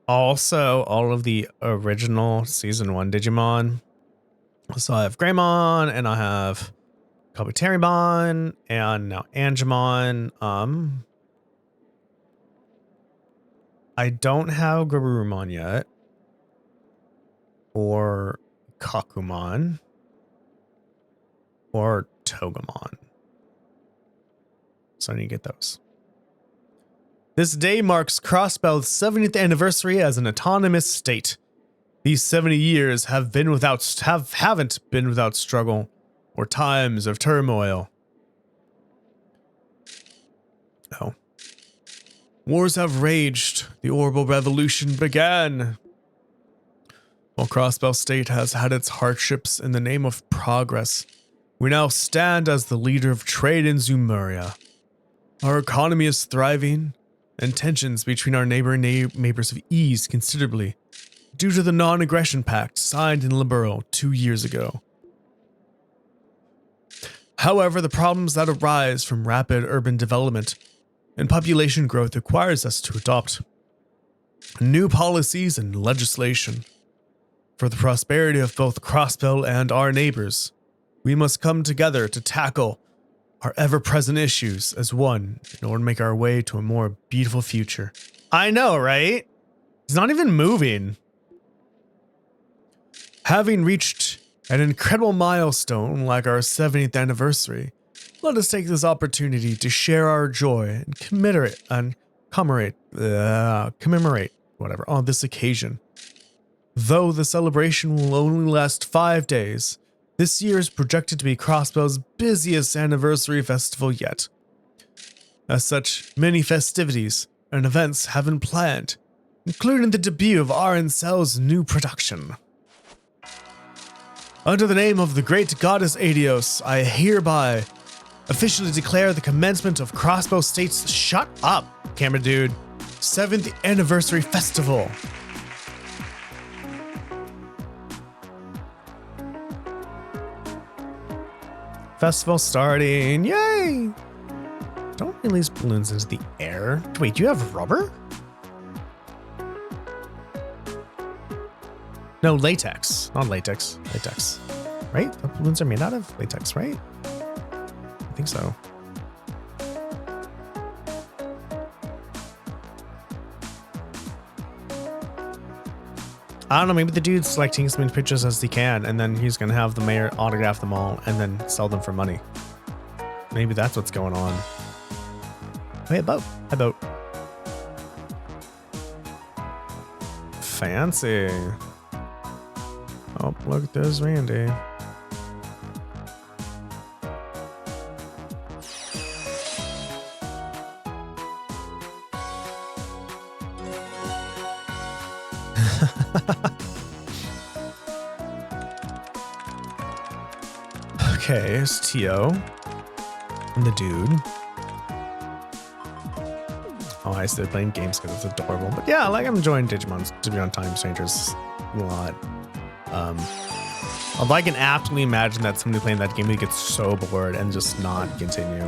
Also, all of the original Season 1 Digimon, So I have Greymon, and I have Kabuterimon, and now Angemon. I don't have Garurumon yet. Or Kakumon. Or Togemon. So I need to get those. This day marks Crossbell's 70th anniversary as an autonomous state. These 70 years haven't been without struggle or times of turmoil. Oh. Wars have raged. The orbital revolution began. While Crossbell State has had its hardships in the name of progress, we now stand as the leader of trade in Zumeria. Our economy is thriving, and tensions between our neighbors have eased considerably due to the non-aggression pact signed in Liberl 2 years ago. However, the problems that arise from rapid urban development and population growth requires us to adopt new policies and legislation. For the prosperity of both Crossbell and our neighbors, we must come together to tackle our ever-present issues as one in order to make our way to a more beautiful future. I know, right? He's not even moving. Having reached an incredible milestone like our 70th anniversary, let us take this opportunity to share our joy and commemorate on this occasion. Though the celebration will only last 5 days, this year is projected to be Crossbell's busiest anniversary festival yet. As such, many festivities and events have been planned, including the debut of RNCell's new production. Under the name of the great goddess Adios, I hereby officially declare the commencement of Crossbell State's Shut Up, camera dude, 7th anniversary festival. Festival starting, yay! Don't release balloons into the air. Wait, do you have rubber? No, latex. Not latex. Latex. Right? The balloons are made out of latex, right? I think so. I don't know, maybe the dude's like taking as many pictures as he can, and then he's gonna have the mayor autograph them all and then sell them for money. Maybe that's what's going on. Hey, a boat. A boat. Fancy. Oh, look, there's Randy. Okay, here's Tio. And the dude. Oh, I started playing games because it's adorable. But yeah, like I'm enjoying Digimon's to be on Time Strangers a lot. Although I can aptly imagine that somebody playing that game would get so bored and just not continue.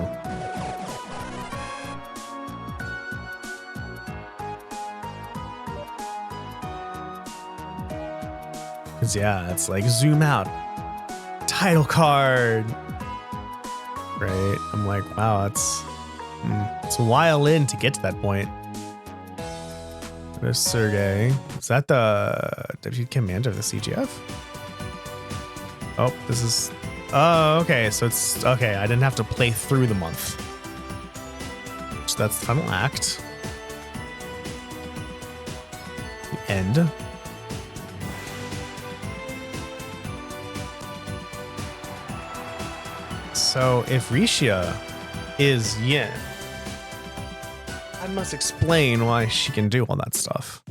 Cause yeah, it's like zoom out. Title card. Right? I'm like, wow, it's a while in to get to that point. There's Sergey. Is that the deputy commander of the CGF? Oh, this is... Oh, okay. So it's... Okay, I didn't have to play through the month. So that's the final act. The end. So if Rishia is Yin, I must explain why she can do all that stuff.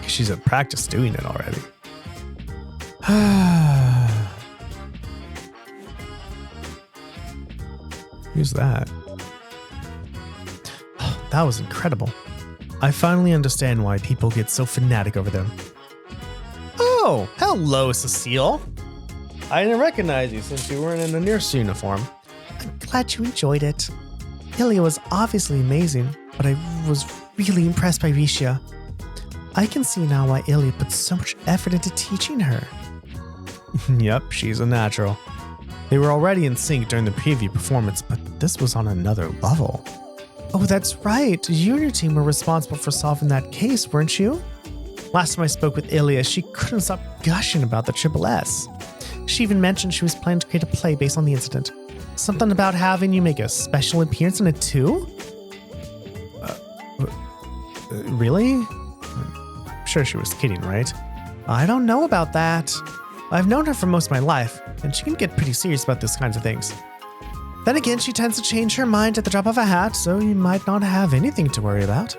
She's at practice doing it already. Who's that? Oh, that was incredible. I finally understand why people get so fanatic over them. Oh, hello, Cecile. I didn't recognize you since you weren't in a nurse uniform. I'm glad you enjoyed it. Ilya was obviously amazing, but I was really impressed by Rishia. I can see now why Ilya put so much effort into teaching her. Yep, she's a natural. They were already in sync during the preview performance, but this was on another level. Oh, that's right. You and your team were responsible for solving that case, weren't you? Last time I spoke with Ilya, she couldn't stop gushing about the Triple S. She even mentioned she was planning to create a play based on the incident. Something about having you make a special appearance in it too? Really? I'm sure she was kidding, right? I don't know about that. I've known her for most of my life, and she can get pretty serious about these kinds of things. Then again, she tends to change her mind at the drop of a hat, so you might not have anything to worry about.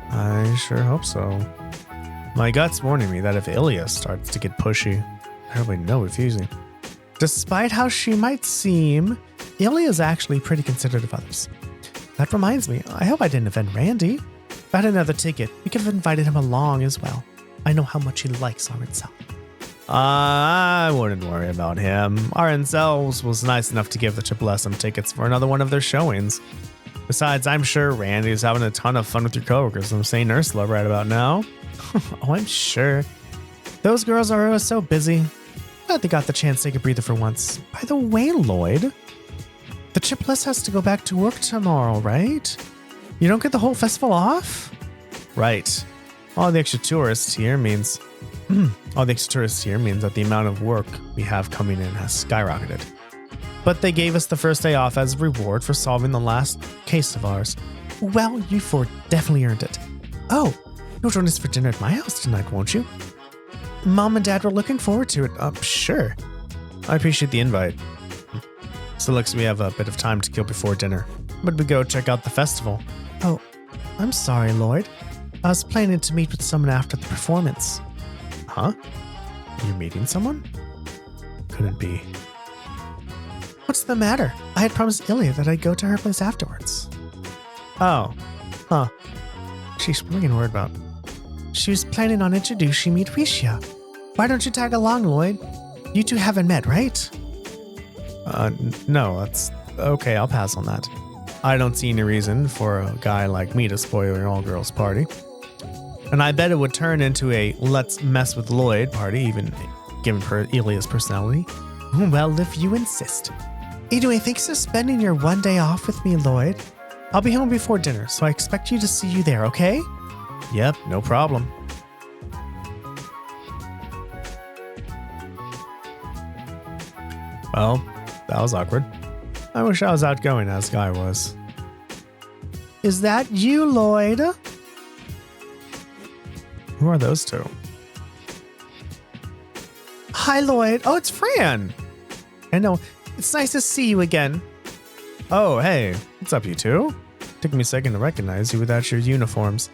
I sure hope so. My gut's warning me that if Ilya starts to get pushy, there'll be no refusing. Despite how she might seem, Ilya's actually pretty considerate of others. That reminds me, I hope I didn't offend Randy. If I had another ticket, we could have invited him along as well. I know how much he likes our Incel. I wouldn't worry about him. Our Incels was nice enough to give the Triple S some tickets for another one of their showings. Besides, I'm sure Randy's having a ton of fun with your coworkers in St. Ursula right about now. Oh, I'm sure. Those girls are always so busy. Glad they got the chance to take a breather for once. By the way, Lloyd, the Triple S has to go back to work tomorrow, right? You don't get the whole festival off? Right. All the extra tourists here means that the amount of work we have coming in has skyrocketed. But they gave us the first day off as a reward for solving the last case of ours. Well, you four definitely earned it. Oh, you'll join us for dinner at my house tonight, won't you? Mom and Dad were looking forward to it. Sure. I appreciate the invite. So looks we have a bit of time to kill before dinner. But we go check out the festival. Oh, I'm sorry, Lloyd. I was planning to meet with someone after the performance. Huh? You're meeting someone? Couldn't be. What's the matter? I had promised Ilya that I'd go to her place afterwards. Oh. Huh. She's really worried about. She was planning on introducing me to Risha. Why don't you tag along, Lloyd? You two haven't met, right? No, that's okay. I'll pass on that. I don't see any reason for a guy like me to spoil an all-girls party. And I bet it would turn into a let's mess with Lloyd party, even given Ilya's personality. Well, if you insist. Anyway, thanks for spending your one day off with me, Lloyd. I'll be home before dinner, so I expect you to see you there, okay? Yep, no problem. Well, that was awkward. I wish I was outgoing as Guy was. Is that you, Lloyd? Who are those two? Hi, Lloyd. Oh, it's Fran. I know. It's nice to see you again. Oh, hey. What's up, you two? Took me a second to recognize you without your uniforms.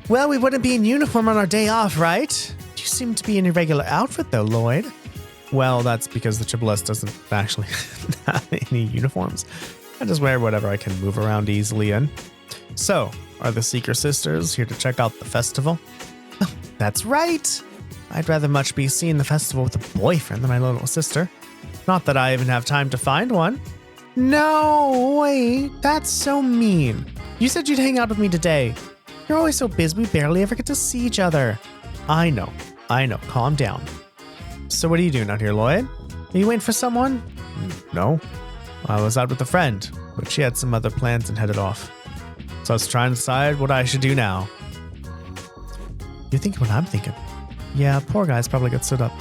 Well, we wouldn't be in uniform on our day off, right? You seem to be in a regular outfit, though, Lloyd. Well, that's because the Triple S doesn't actually have any uniforms. I just wear whatever I can move around easily in. So, are the Seeker Sisters here to check out the festival? Oh, that's right. I'd rather much be seeing the festival with a boyfriend than my little sister. Not that I even have time to find one. No, wait. That's so mean. You said you'd hang out with me today. You're always so busy, we barely ever get to see each other. I know. Calm down. So what are you doing out here, Lloyd? Are you waiting for someone? No. I was out with a friend, but she had some other plans and headed off. So I was trying to decide what I should do now. You're thinking what I'm thinking. Yeah, poor guy's probably got stood up.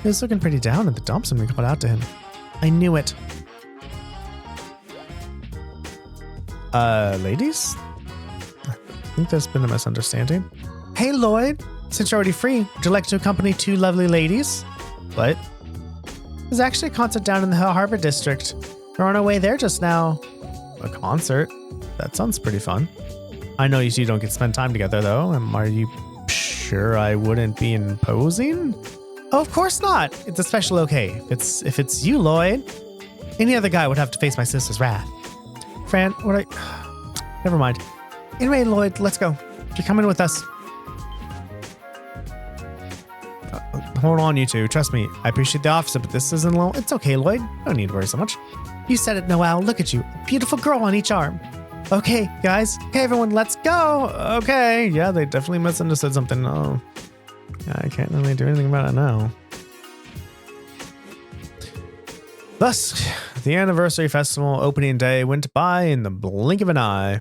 He was looking pretty down in the dumps when we called out to him. I knew it. Ladies? I think there's been a misunderstanding. Hey, Lloyd. Since you're already free, would you like to accompany two lovely ladies? What? There's actually a concert down in the Harbor District. We're on our way there just now. A concert? That sounds pretty fun. I know you two don't get to spend time together, though. Are you sure I wouldn't be imposing? Oh, of course not. It's a special okay. If it's you, Lloyd. Any other guy would have to face my sister's wrath. Fran, never mind. Anyway, Lloyd, let's go. You're coming with us. Hold on, you two. Trust me, I appreciate the officer, but this isn't low. It's okay, Lloyd. No need to worry so much. You said it, Noel. Look at you. A beautiful girl on each arm. Okay, guys. Okay, everyone, let's go. Okay. Yeah, they definitely misunderstood something. Oh, I can't really do anything about it now. Thus, the anniversary festival opening day went by in the blink of an eye.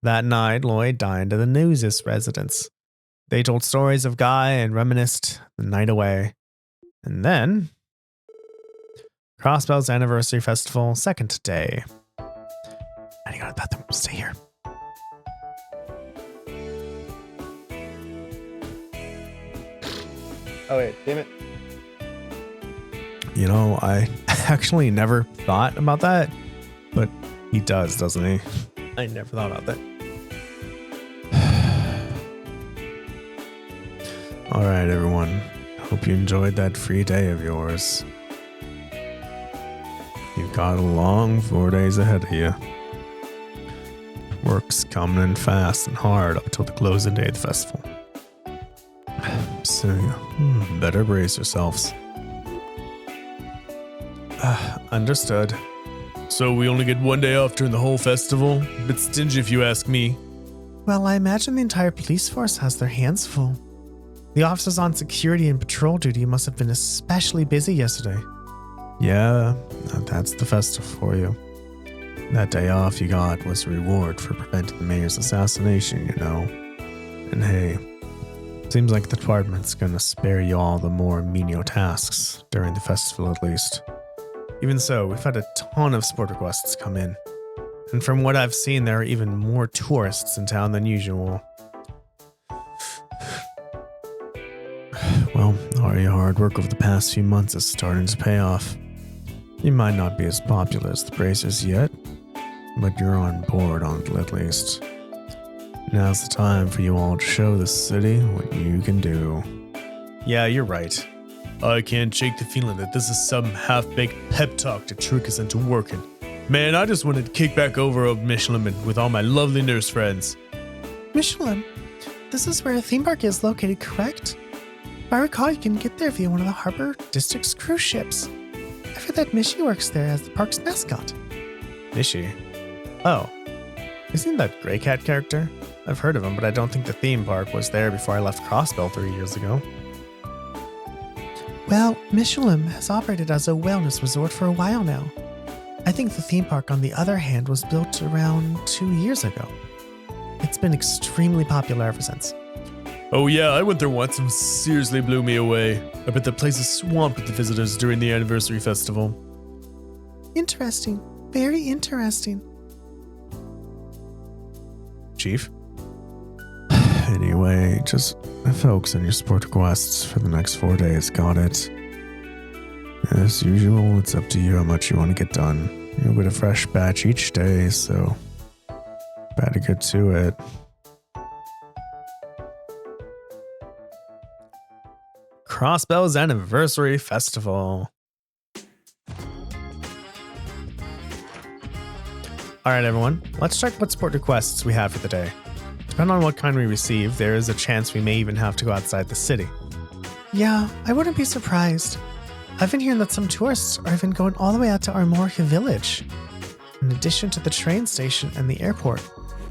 That night, Lloyd dined at the Newses residence. They told stories of Guy and reminisced the night away. And then, Crossbell's anniversary festival, second day. I need to go to the bathroom. Stay here. Oh, wait. Damn it. You know, I actually never thought about that. But he does, doesn't he? I never thought about that. All right, everyone. Hope you enjoyed that free day of yours. You've got a long 4 days ahead of you. Work's coming in fast and hard up till the closing day of the festival. So, better brace yourselves. Understood. So we only get 1 day off during the whole festival? A bit stingy if you ask me. Well, I imagine the entire police force has their hands full. The officers on security and patrol duty must have been especially busy yesterday. Yeah, that's the festival for you. That day off you got was a reward for preventing the mayor's assassination, you know. And hey, seems like the department's gonna spare you all the more menial tasks during the festival at least. Even so, we've had a ton of sport requests come in. And from what I've seen, there are even more tourists in town than usual. Well, all your hard work over the past few months is starting to pay off. You might not be as popular as the Bracers yet, but you're on board on it at least. Now's the time for you all to show the city what you can do. Yeah, you're right. I can't shake the feeling that this is some half-baked pep talk to trick us into working. Man, I just wanted to kick back over old Michelin with all my lovely nurse friends. Michelin, this is where a theme park is located, correct? If I recall, you can get there via one of the Harbor District's cruise ships. I've heard that Mishi works there as the park's mascot. Mishi? Oh, isn't that Grey Cat character? I've heard of him, but I don't think the theme park was there before I left Crossbell 3 years ago. Well, Michelin has operated as a wellness resort for a while now. I think the theme park, on the other hand, was built around 2 years ago. It's been extremely popular ever since. Oh yeah, I went there once and seriously blew me away. I bet the place is swamped with the visitors during the anniversary festival. Interesting. Very interesting. Chief? Anyway, just focus on your sport requests for the next 4 days, got it? As usual, it's up to you how much you want to get done. You'll get a fresh batch each day, so better get to it. Crossbell's Anniversary Festival. Alright everyone, let's check what sport requests we have for the day. Depending on what kind we receive, there is a chance we may even have to go outside the city. Yeah, I wouldn't be surprised. I've been hearing that some tourists are even going all the way out to Armorica Village. In addition to the train station and the airport,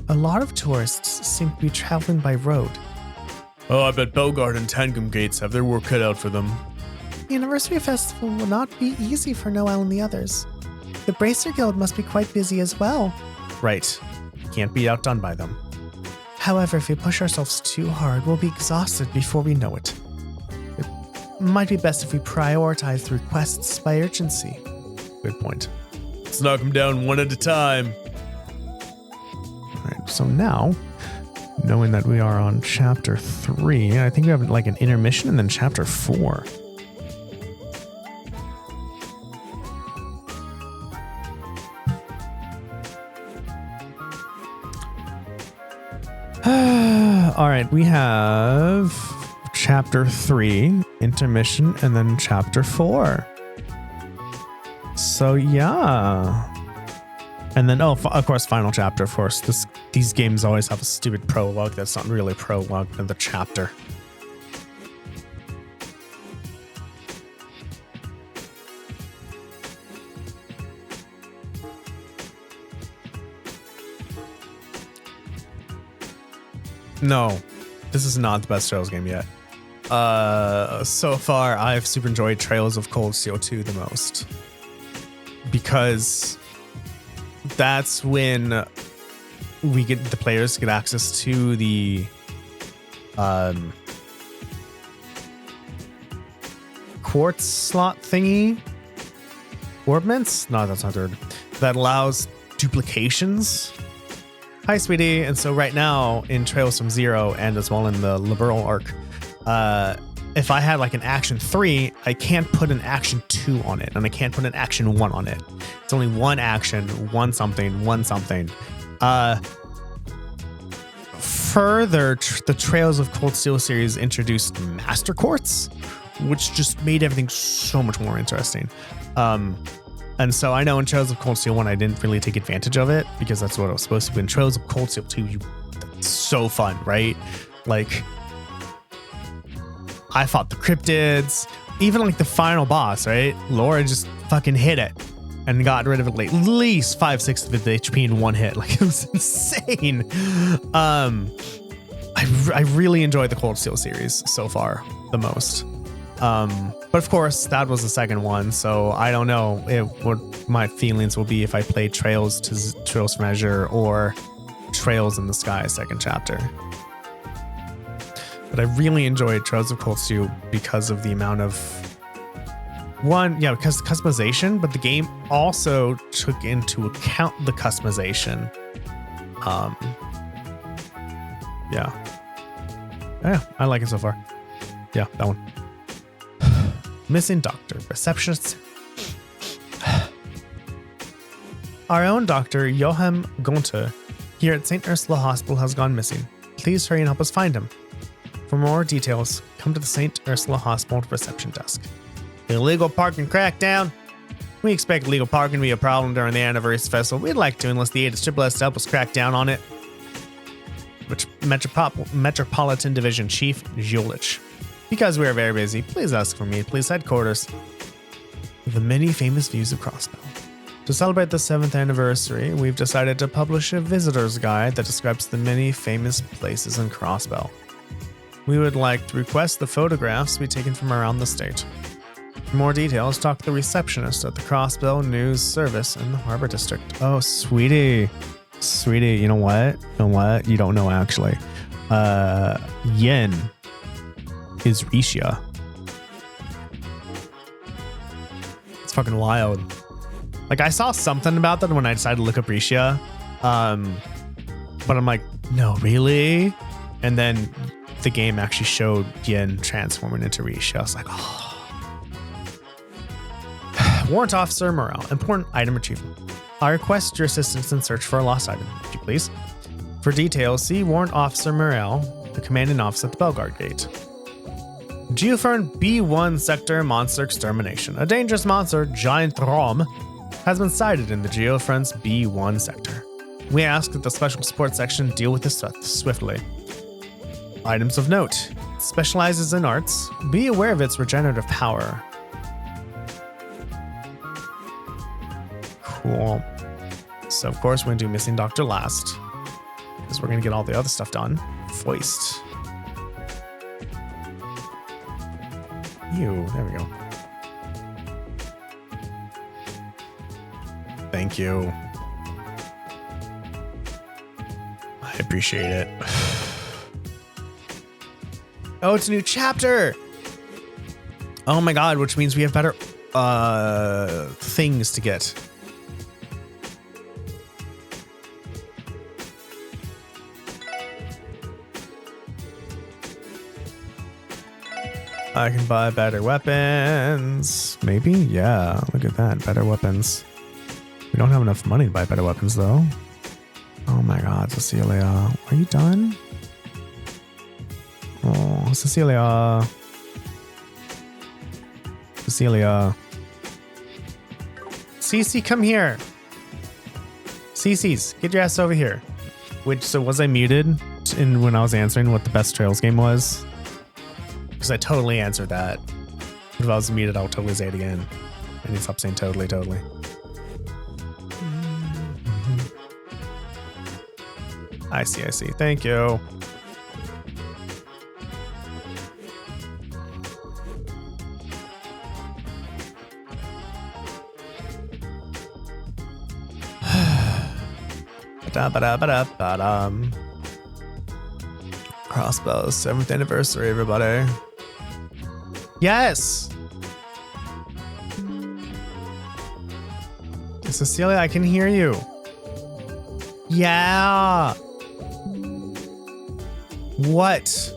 a lot of tourists seem to be traveling by road. Oh, I bet Belgard and Tangum Gates have their work cut out for them. The Anniversary Festival will not be easy for Noel and the others. The Bracer Guild must be quite busy as well. Right. Can't be outdone by them. However, if we push ourselves too hard, we'll be exhausted before we know it. It might be best if we prioritize the requests by urgency. Good point. Let's knock them down one at a time. Alright, so now, knowing that we are on chapter 3, I think we have like an intermission and then chapter 4. Alright, we have chapter 3, intermission, and then chapter 4. So yeah. And then, of course, final chapter, of course. These games always have a stupid prologue that's not really a prologue, but the chapter. No, this is not the best Trails game yet. So far, I've super enjoyed Trails of Cold Steel 2 the most. because that's when the players get access to the quartz slot thingy. Orbments? No, that's not the word. That allows duplications. Hi, sweetie. And so right now in Trails from Zero and as well in the Liberal arc, if I had like an action 3, I can't put an action 2 on it, and I can't put an action 1 on it. It's only one action, one something, one something. Further, the Trails of Cold Steel series introduced Master Quartz, which just made everything so much more interesting. And so I know in Trails of Cold Steel 1, I didn't really take advantage of it because that's what I was supposed to do. In Trails of Cold Steel 2, that's so fun, right? Like, I fought the cryptids, even like the final boss, right? Laura just fucking hit it and got rid of it like at least 5/6 of the HP in one hit. Like, it was insane. I really enjoyed the Cold Steel series so far the most. But of course, that was the second one, so I don't know what my feelings will be if I play Trails from Azure or Trails in the Sky second chapter. But I really enjoyed Trails of Cold Steel because of the amount of because customization, but the game also took into account the customization. Yeah, I like it so far. Yeah, that one. Missing doctor, receptionist. Our own doctor, Johann Gunther, here at St. Ursula Hospital has gone missing. Please hurry and help us find him. For more details, come to the St. Ursula Hospital reception desk. Illegal parking crackdown. We expect illegal parking to be a problem during the anniversary festival. We'd like to enlist the aid of SSS to help us crack down on it. Metropolitan Division Chief Julich. Because we are very busy, please ask for me, please headquarters. The many famous views of Crossbell. To celebrate the 7th anniversary, we've decided to publish a visitor's guide that describes the many famous places in Crossbell. We would like to request the photographs be taken from around the state. For more details, talk to the receptionist at the Crossbell News Service in the Harbor District. Oh, sweetie. Sweetie, you know what? You don't know, actually. Yen is Risha. It's fucking wild. Like, I saw something about that when I decided to look up Risha. But I'm like, no, really? And then the game actually showed Yen transforming into Risha. I was like, oh. Warrant Officer Morale. Important item retrieval. I request your assistance in search for a lost item, if you please. For details, see Warrant Officer Morale, the commanding officer at the Belgard Gate. Geofern B1 Sector Monster Extermination. A dangerous monster, Giant Rom, has been sighted in the Geofern's B1 Sector. We ask that the Special Support Section deal with this threat swiftly. Items of note. It specializes in arts. Be aware of its regenerative power. Cool. So, of course, we're going to do Missing Doctor last, because we're going to get all the other stuff done. Foist. Ew, there we go. Thank you. I appreciate it. Oh, it's a new chapter! Oh my god, which means we have better things to get. I can buy better weapons. Maybe? Yeah, look at that. Better weapons. We don't have enough money to buy better weapons, though. Oh my god, Cecilia. Are you done? Oh, Cecilia. Cecilia. Cece, come here. Cece's, get your ass over here. So was I muted when I was answering what the best Trails game was? Because I totally answered that. But if I was muted, I'll totally say it again. I need to stop saying totally. I see. Thank you. Ba-da-ba-da-ba-da-ba-dum. Crossbell 7th anniversary, everybody. Yes! Cecilia, I can hear you. Yeah! What?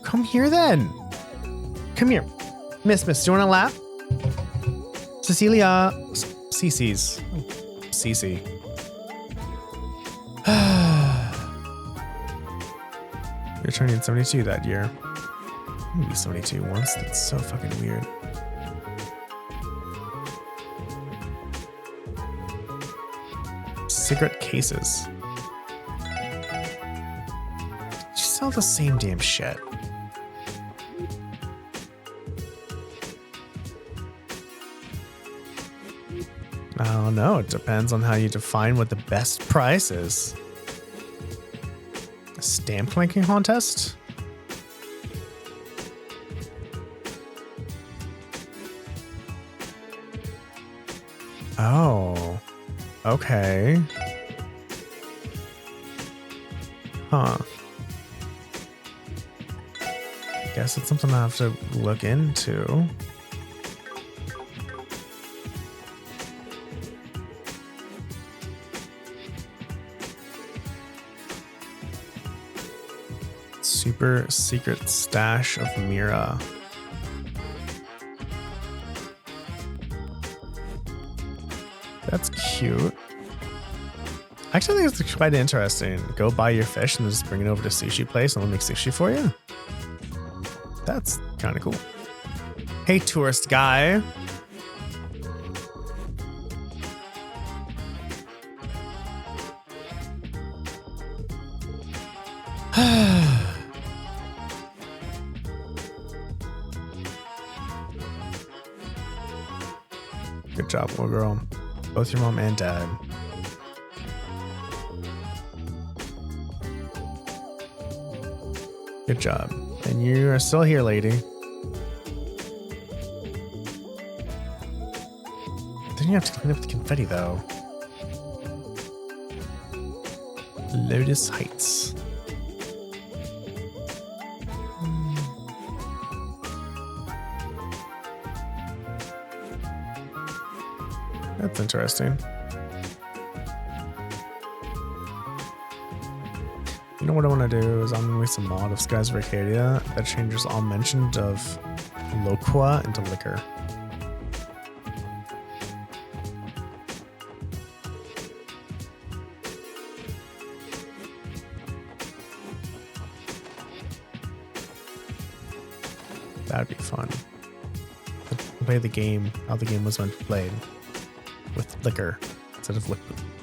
Come here then. Come here. Miss, do you want to laugh? Cecilia. Cece's. Cece. You're turning 72 that year. I'm gonna be 72 once. That's so fucking weird. Cigarette cases. You sell the same damn shit. I don't know. It depends on how you define what the best price is. A stamp clanking contest? Oh. Okay. Huh. Guess it's something I have to look into. Super secret stash of Mira. That's cute. Actually, I think it's quite interesting. Go buy your fish and just bring it over to sushi place and they'll make sushi for you. That's kind of cool. Hey, tourist guy. Good job, little girl. Both your mom and dad. Good job. And you are still here, lady. Then you have to clean up the confetti, though. Lotus Heights. That's interesting. You know what I want to do is I'm going to release a mod of Skies of Arcadia that changes all mentioned of Loqua into liquor. That'd be fun. Play the game, how the game was meant to be played. With liquor instead of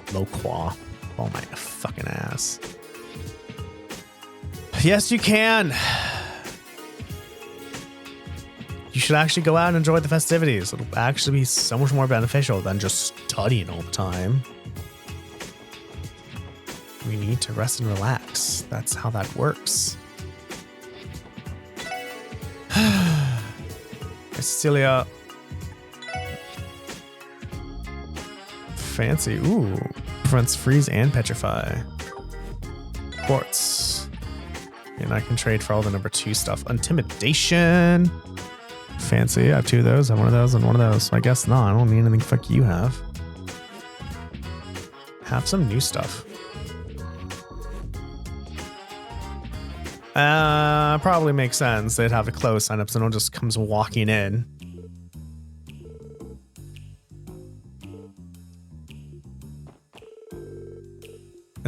Loqua. Oh my fucking ass. Yes, you can. You should actually go out and enjoy the festivities. It'll actually be so much more beneficial than just studying all the time. We need to rest and relax. That's how that works. Cecilia. Fancy. Ooh. Prevents freeze and petrify. Quartz. And I can trade for all the number 2 stuff. Intimidation. Fancy. I have 2 of those. I have 1 of those and 1 of those. So I guess not. I don't need anything fuck you have. Have some new stuff. Probably makes sense. They'd have a close sign up so no one just comes walking in.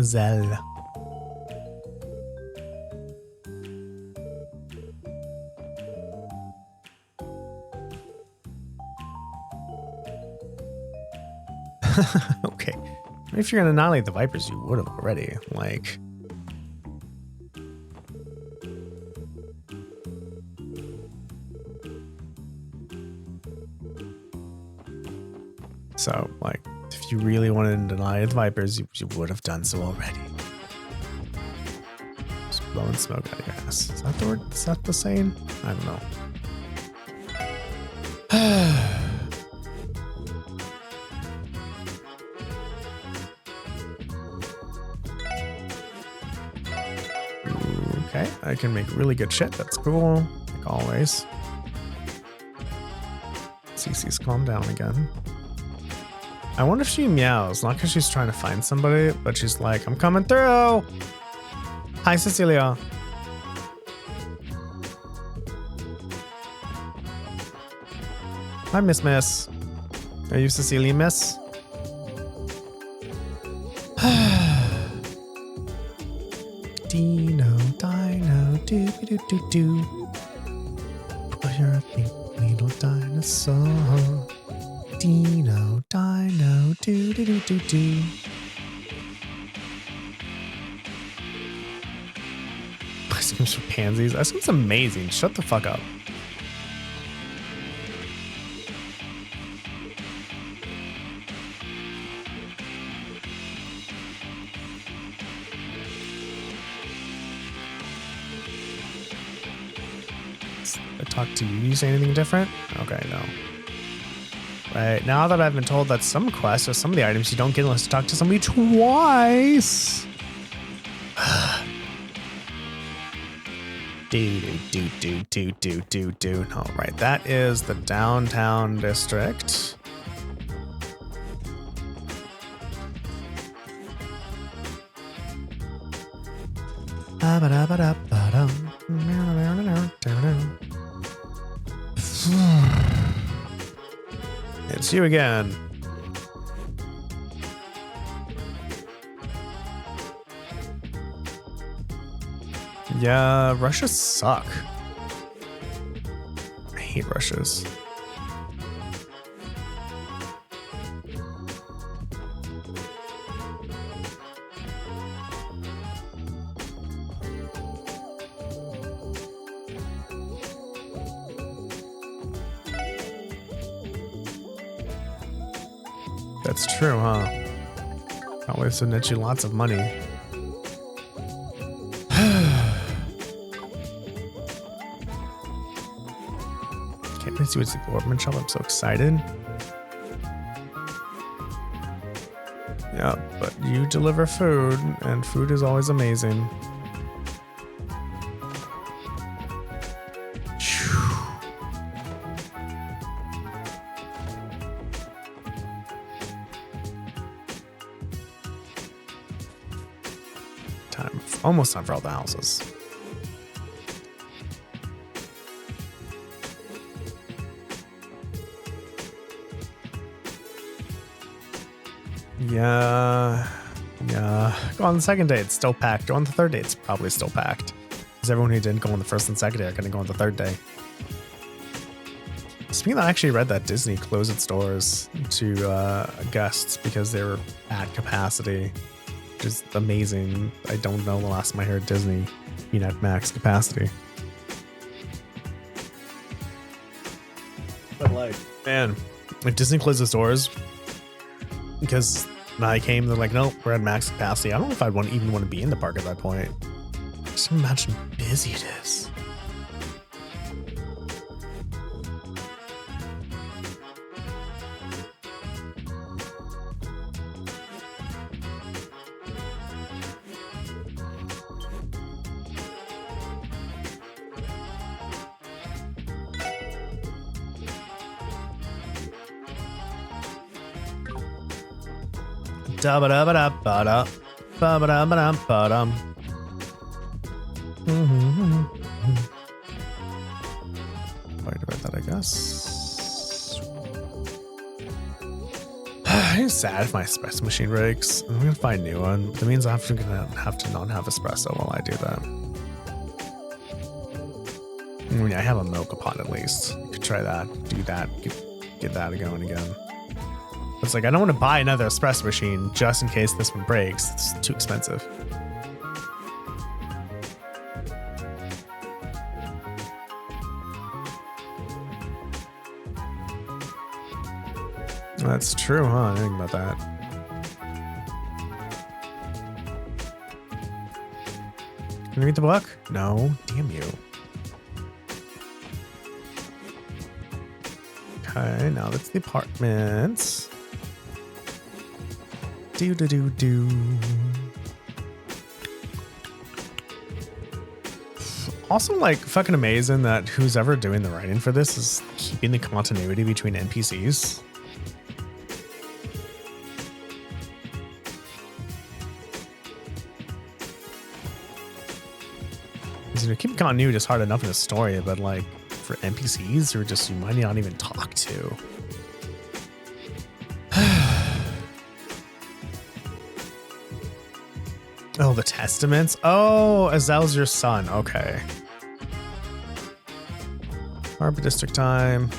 Zell. Okay. If you're gonna annihilate the Vipers, you would have already. Like. So, like, if you really wanted to deny the Vipers, you would have done so already. Just blowing smoke out of your ass. Is that the word? Is that the saying? I don't know. Okay, I can make really good shit. That's cool, like always. Cece's calmed down again. I wonder if she meows, not because she's trying to find somebody, but she's like, I'm coming through. Hi, Cecilia. Hi, Miss. Are you Cecilia, Miss? Dino, do. Oh, you're a pink little dinosaur. Dino, do. Ice cream's for pansies. Ice cream's amazing. Shut the fuck up. I talk to you. You say anything different? Okay, no. Right, now that I've been told that some quests or some of the items you don't get unless you talk to somebody twice. do. All right, that is the downtown district. It's you again. Yeah, rushes suck. I hate rushes. That's true, huh? Always to net you lots of money. Can't wait to see what's at the ornament shop. I'm so excited. Yeah, but you deliver food, and food is always amazing. Almost time for all the houses. Yeah. Go on the second day, it's still packed. Go on the third day, it's probably still packed. Because everyone who didn't go on the first and second day are going to go on the third day. Speaking of that, I actually read that Disney closed its doors to guests because they were at capacity. Is amazing. I don't know the last time I heard Disney being at max capacity. But like, man, if Disney closed its doors because when I came, they're like, no, we're at max capacity. I don't know if I'd even want to be in the park at that point. Just imagine how busy it is. Da-ba-da-ba-da-ba-da. Ba-ba-da-ba-da-ba-dum. Worried about that, I guess. It's sad if my espresso machine breaks. I'm gonna find a new one. That means I'm gonna have to not have espresso while I do that. I mean, I have a mocha pot at least. You could try that, do that, get that going again. It's like, I don't want to buy another espresso machine just in case this one breaks. It's too expensive. That's true, huh? I didn't think about that. Can you read the book? No. Damn you. Okay, now that's the apartments. Do. Also, like, fucking amazing that who's ever doing the writing for this is keeping the continuity between NPCs. You know, keeping continuity is hard enough in a story, but like for NPCs who are just you might not even talk to. Oh, the testaments. Oh, Azel's your son. Okay. Harbor District time.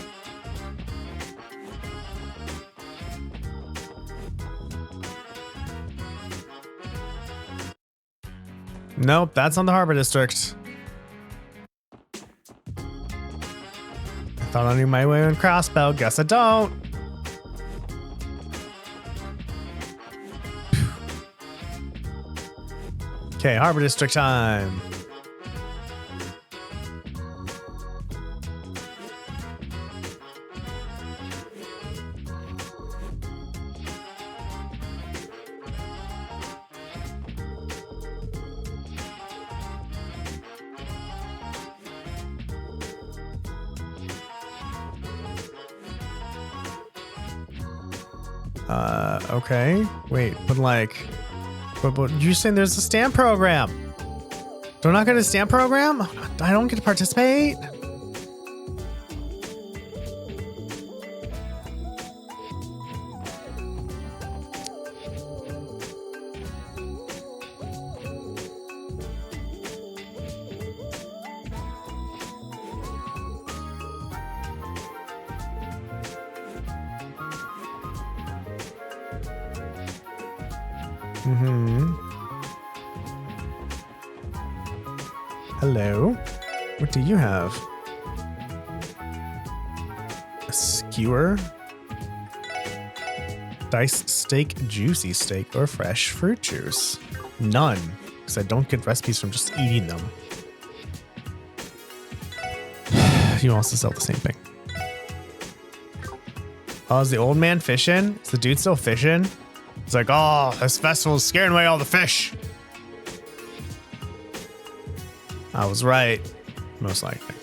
Nope, that's on the Harbor District. I thought I knew my way on Crossbell. Guess I don't. Okay, Harbor District time. Okay. Wait, but like, but you're saying there's a stamp program. Do I not get a stamp program? I don't get to participate? Hello. What do you have? A skewer, diced steak, juicy steak, or fresh fruit juice? None, because I don't get recipes from just eating them. You also sell the same thing. Oh, is the old man fishing? Is the dude still fishing? It's like, oh, this festival is scaring away all the fish. I was right, most likely.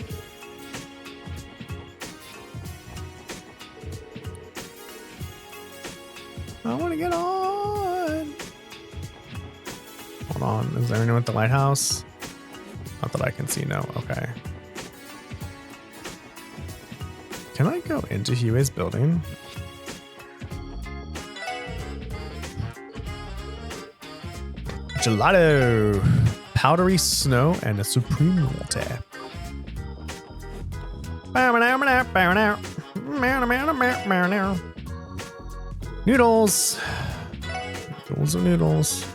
I want to get on. Hold on, is there anyone at the lighthouse? Not that I can see, no, okay. Can I go into Huey's building? Gelato! Powdery snow and a supreme latte. Noodles. Noodles are noodles.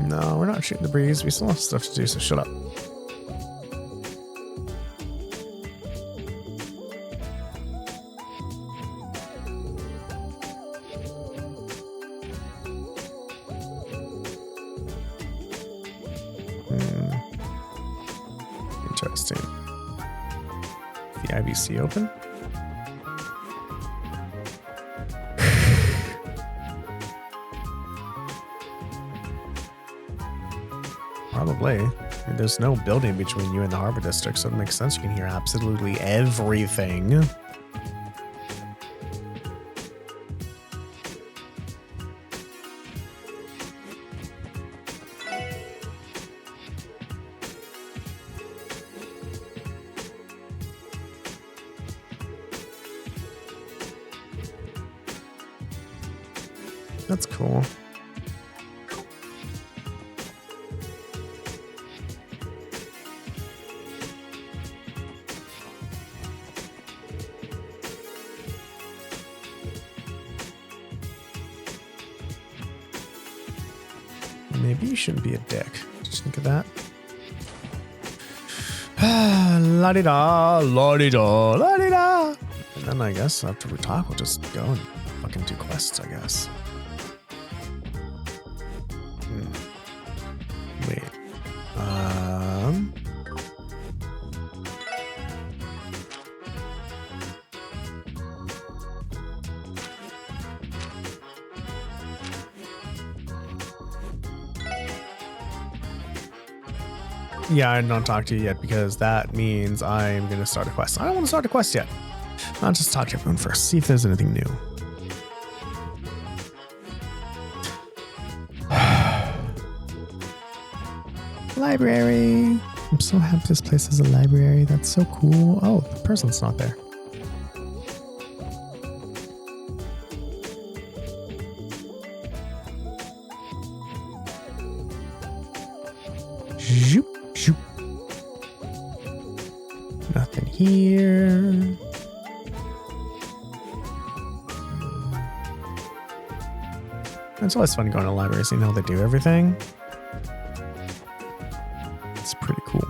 No, we're not shooting the breeze. We still have stuff to do, so shut up. Interesting. The IBC open? Probably. I mean, there's no building between you and the Harbor District, so it makes sense you can hear absolutely everything. That's cool. Maybe you shouldn't be a dick. Just think of that. La-di-da, la-di-da, la-di-da. And then I guess after we talk, we'll just go and fucking do quests, I guess. Yeah, I don't talk to you yet because that means I'm going to start a quest. I don't want to start a quest yet. I'll just talk to everyone first, see if there's anything new. Library. I'm so happy this place has a library. That's so cool. Oh, the person's not there. Zoop, zoop. Nothing here. It's always fun going to libraries, seeing how they do everything. It's pretty cool.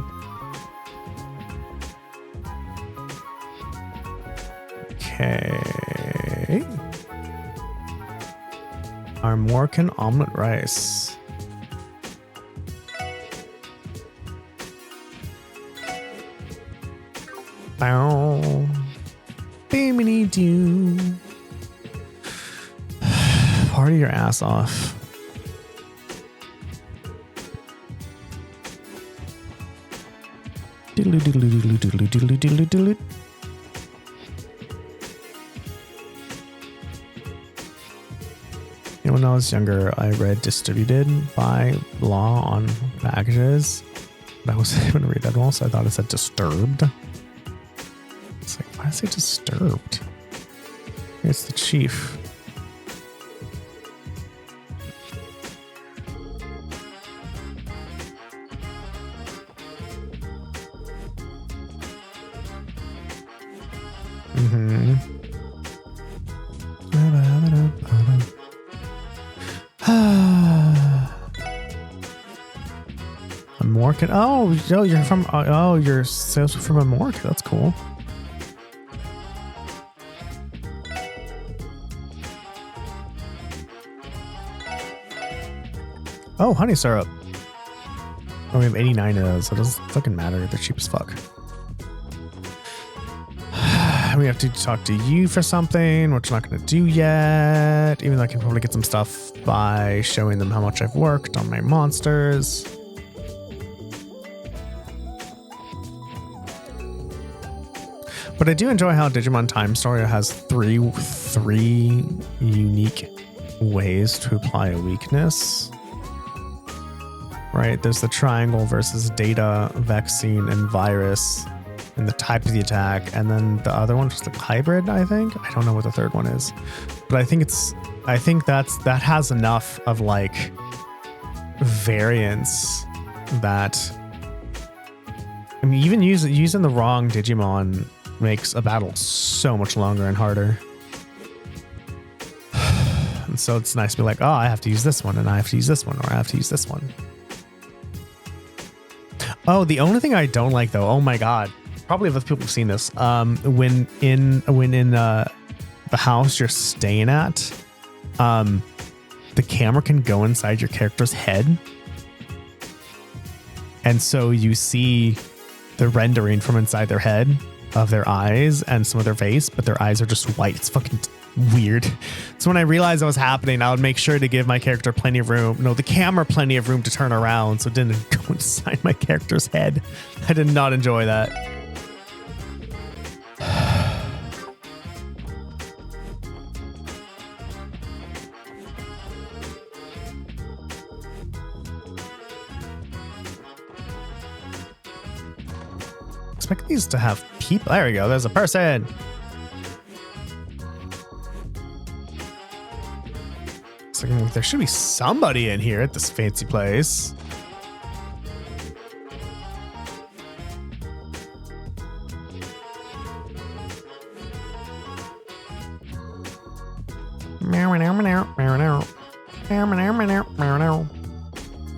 Okay. Our Moroccan omelet rice. Bow. Bimini doo. Party your ass off. Diddly diddly diddly diddly diddly diddly diddly. You know, when I was younger, I read distributed by law on packages, but I wasn't able to read that well, so I thought it said disturbed. It's like, why does it say disturbed? It's the chief. Amorca. Oh, you're from. Oh, you're from Amorca. That's cool. Oh, honey syrup. Oh, we have 89 of those, so it doesn't fucking matter. They're cheap as fuck. We have to talk to you for something, which we're not going to do yet. Even though I can probably get some stuff by showing them how much I've worked on my monsters. But I do enjoy how Digimon Time Story has three unique ways to apply a weakness. Right? There's the triangle versus data, vaccine, and virus. And the type of the attack, and then the other one just like hybrid, I think. I don't know what the third one is, but I think that has enough of like variance that, I mean, even using the wrong Digimon makes a battle so much longer and harder. And so it's nice to be like, oh, I have to use this one, and I have to use this one, or I have to use this one. Oh, the only thing I don't like though, oh my god. Probably other people have seen this. When in the house you're staying at, the camera can go inside your character's head, and so you see the rendering from inside their head of their eyes and some of their face, but their eyes are just white. It's fucking weird. So when I realized that was happening, I would make sure to give my character plenty of room. No, the camera plenty of room to turn around, so it didn't go inside my character's head. I did not enjoy that. Expect these to have people. There we go. There's a person. It's like, there should be somebody in here at this fancy place.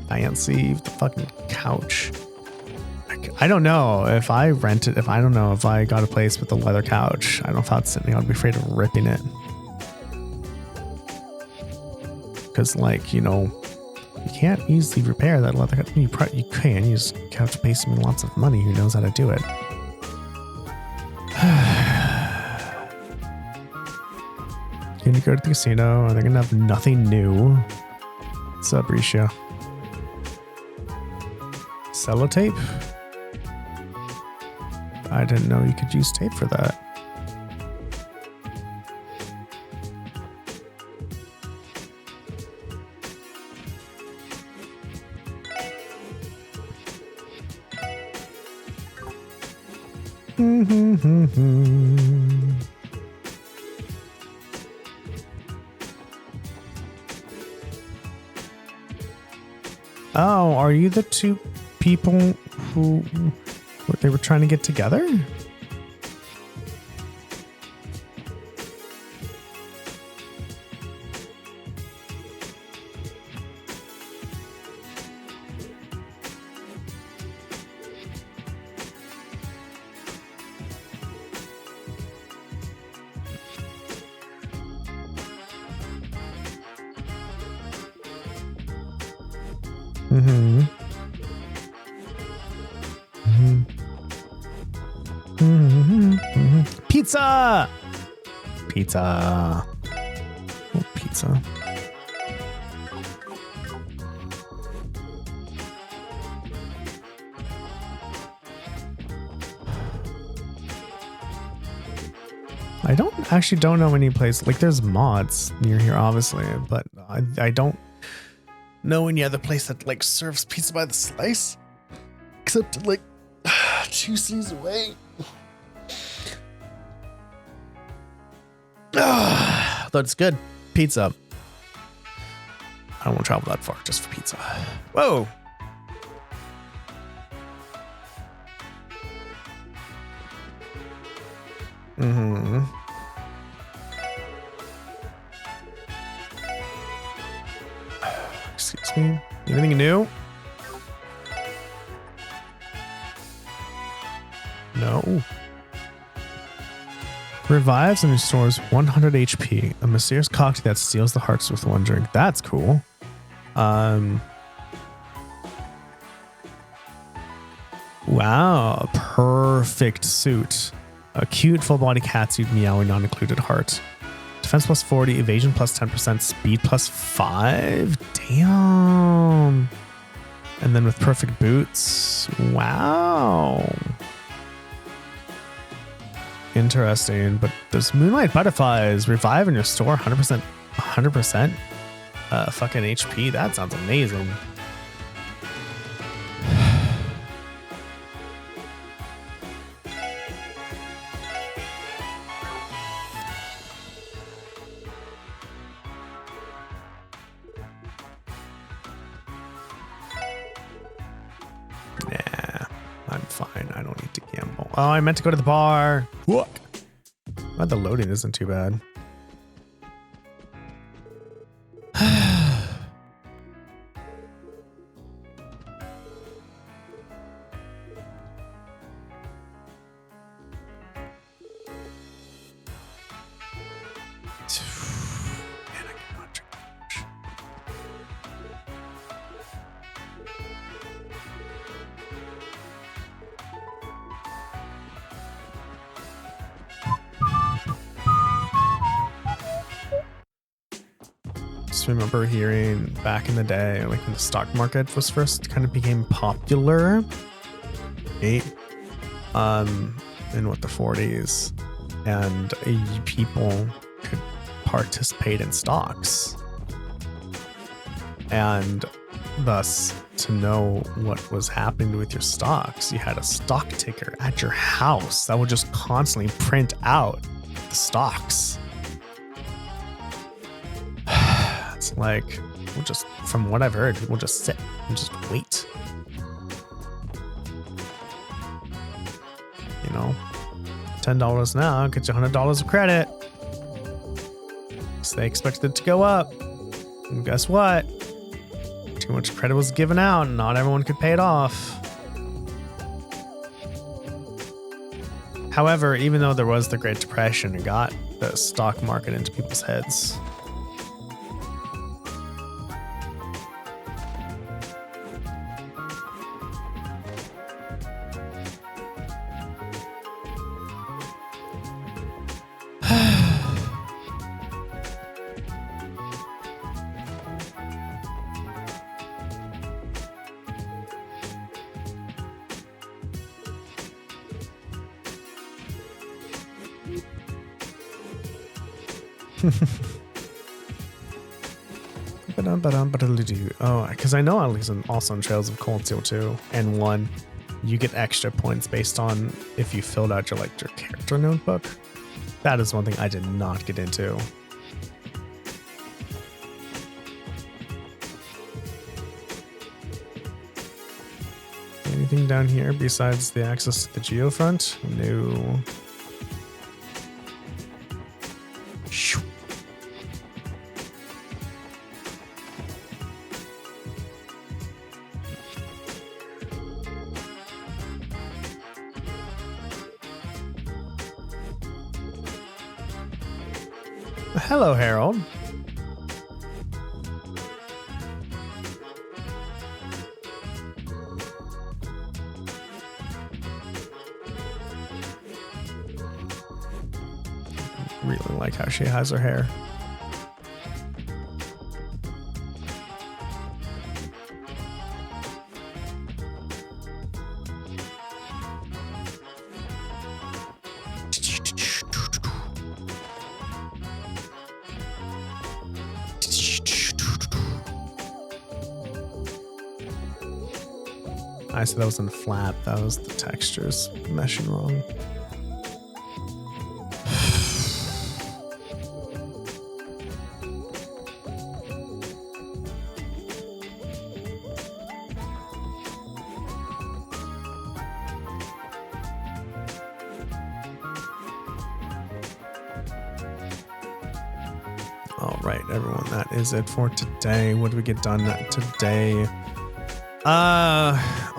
I can't see the fucking couch. I don't know if I rented, I don't know if I got a place with a leather couch. I don't know if I'd sit, I'd be afraid of ripping it. Because, like, you know, you can't easily repair that leather couch. You can, you just have to pay someone lots of money who knows how to do it. Can you go to the casino? Are they going to have nothing new? What's up, Risha? Sellotape? I didn't know you could use tape for that. Oh, are you the two people who they were trying to get together? Mm-hmm. Mm-hmm. Mm-hmm. Mm-hmm. Pizza! Pizza. Oh, pizza. I don't know any place. Like, there's mods near here, obviously, but I don't know any other place that like serves pizza by the slice, except like 2 cities away. That's good. Pizza. I don't want to travel that far just for pizza. Whoa. Mm-hmm. Excuse me. Anything new? No. Revives and restores 100 HP. A mysterious cocktail that steals the hearts with one drink. That's cool. Wow. Perfect suit. A cute full body catsuit, meowing, not included heart. Defense plus 40, evasion plus 10%, speed plus 5. Damn. And then with perfect boots. Wow. Interesting. But those moonlight butterflies revive and restore 100%. 100% fucking HP. That sounds amazing. Oh, I meant to go to the bar. What? Glad the loading isn't too bad. Remember hearing back in the day, like when the stock market was first kind of became popular, in what, the 40s, and people could participate in stocks, and thus to know what was happening with your stocks, you had a stock ticker at your house that would just constantly print out the stocks. Like, we'll just, from what I've heard, we'll just sit and just wait. You know, $10 now gets you $100 of credit. So they expected it to go up. And guess what? Too much credit was given out and not everyone could pay it off. However, even though there was the Great Depression, it got the stock market into people's heads. Oh, because I know at least also in Trails of Cold Steel 2 and 1, you get extra points based on if you filled out your your character notebook. That is one thing I did not get into. Anything down here besides the access to the geofront? No. Hello, Harold. Really like how she has her hair. I said that wasn't flat. That was the textures meshing wrong. All right, everyone, that is it for today. What did we get done today?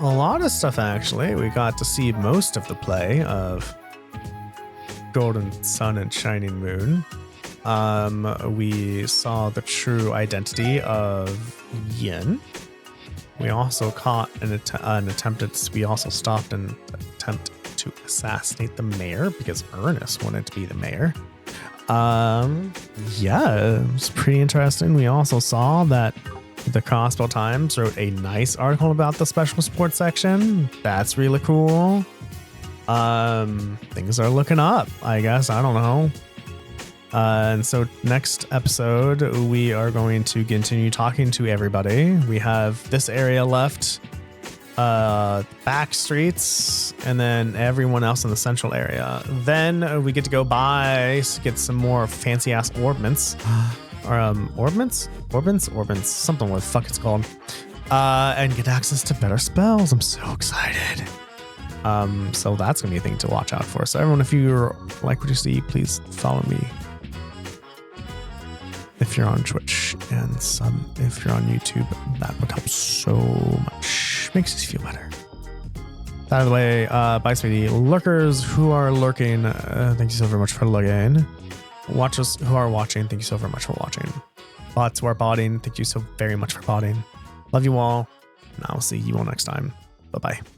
A lot of stuff, actually. We got to see most of the play of Golden Sun and Shining Moon. We saw the true identity of Yin. We also caught we also stopped an attempt to assassinate the mayor because Ernest wanted to be the mayor. Yeah, it was pretty interesting. We also saw that the Crossbell Times wrote a nice article about the special sports section. That's really cool. Things are looking up, I guess. I don't know. And so next episode, we are going to continue talking to everybody. We have this area left, back streets, and then everyone else in the central area. Then we get to go by, get some more fancy ass orbments. Or orbments, something what the fuck it's called, and get access to better spells. I'm so excited. So that's gonna be a thing to watch out for. So everyone, if you like what you see, please follow me. If you're on Twitch, and if you're on YouTube, that would help so much. Makes us feel better. By the way, bye, sweetie. Lurkers who are lurking, thank you so very much for looking. Watchers who are watching, thank you so very much for watching. Bots who are botting, thank you so very much for botting. Love you all, and I will see you all next time. Bye-bye.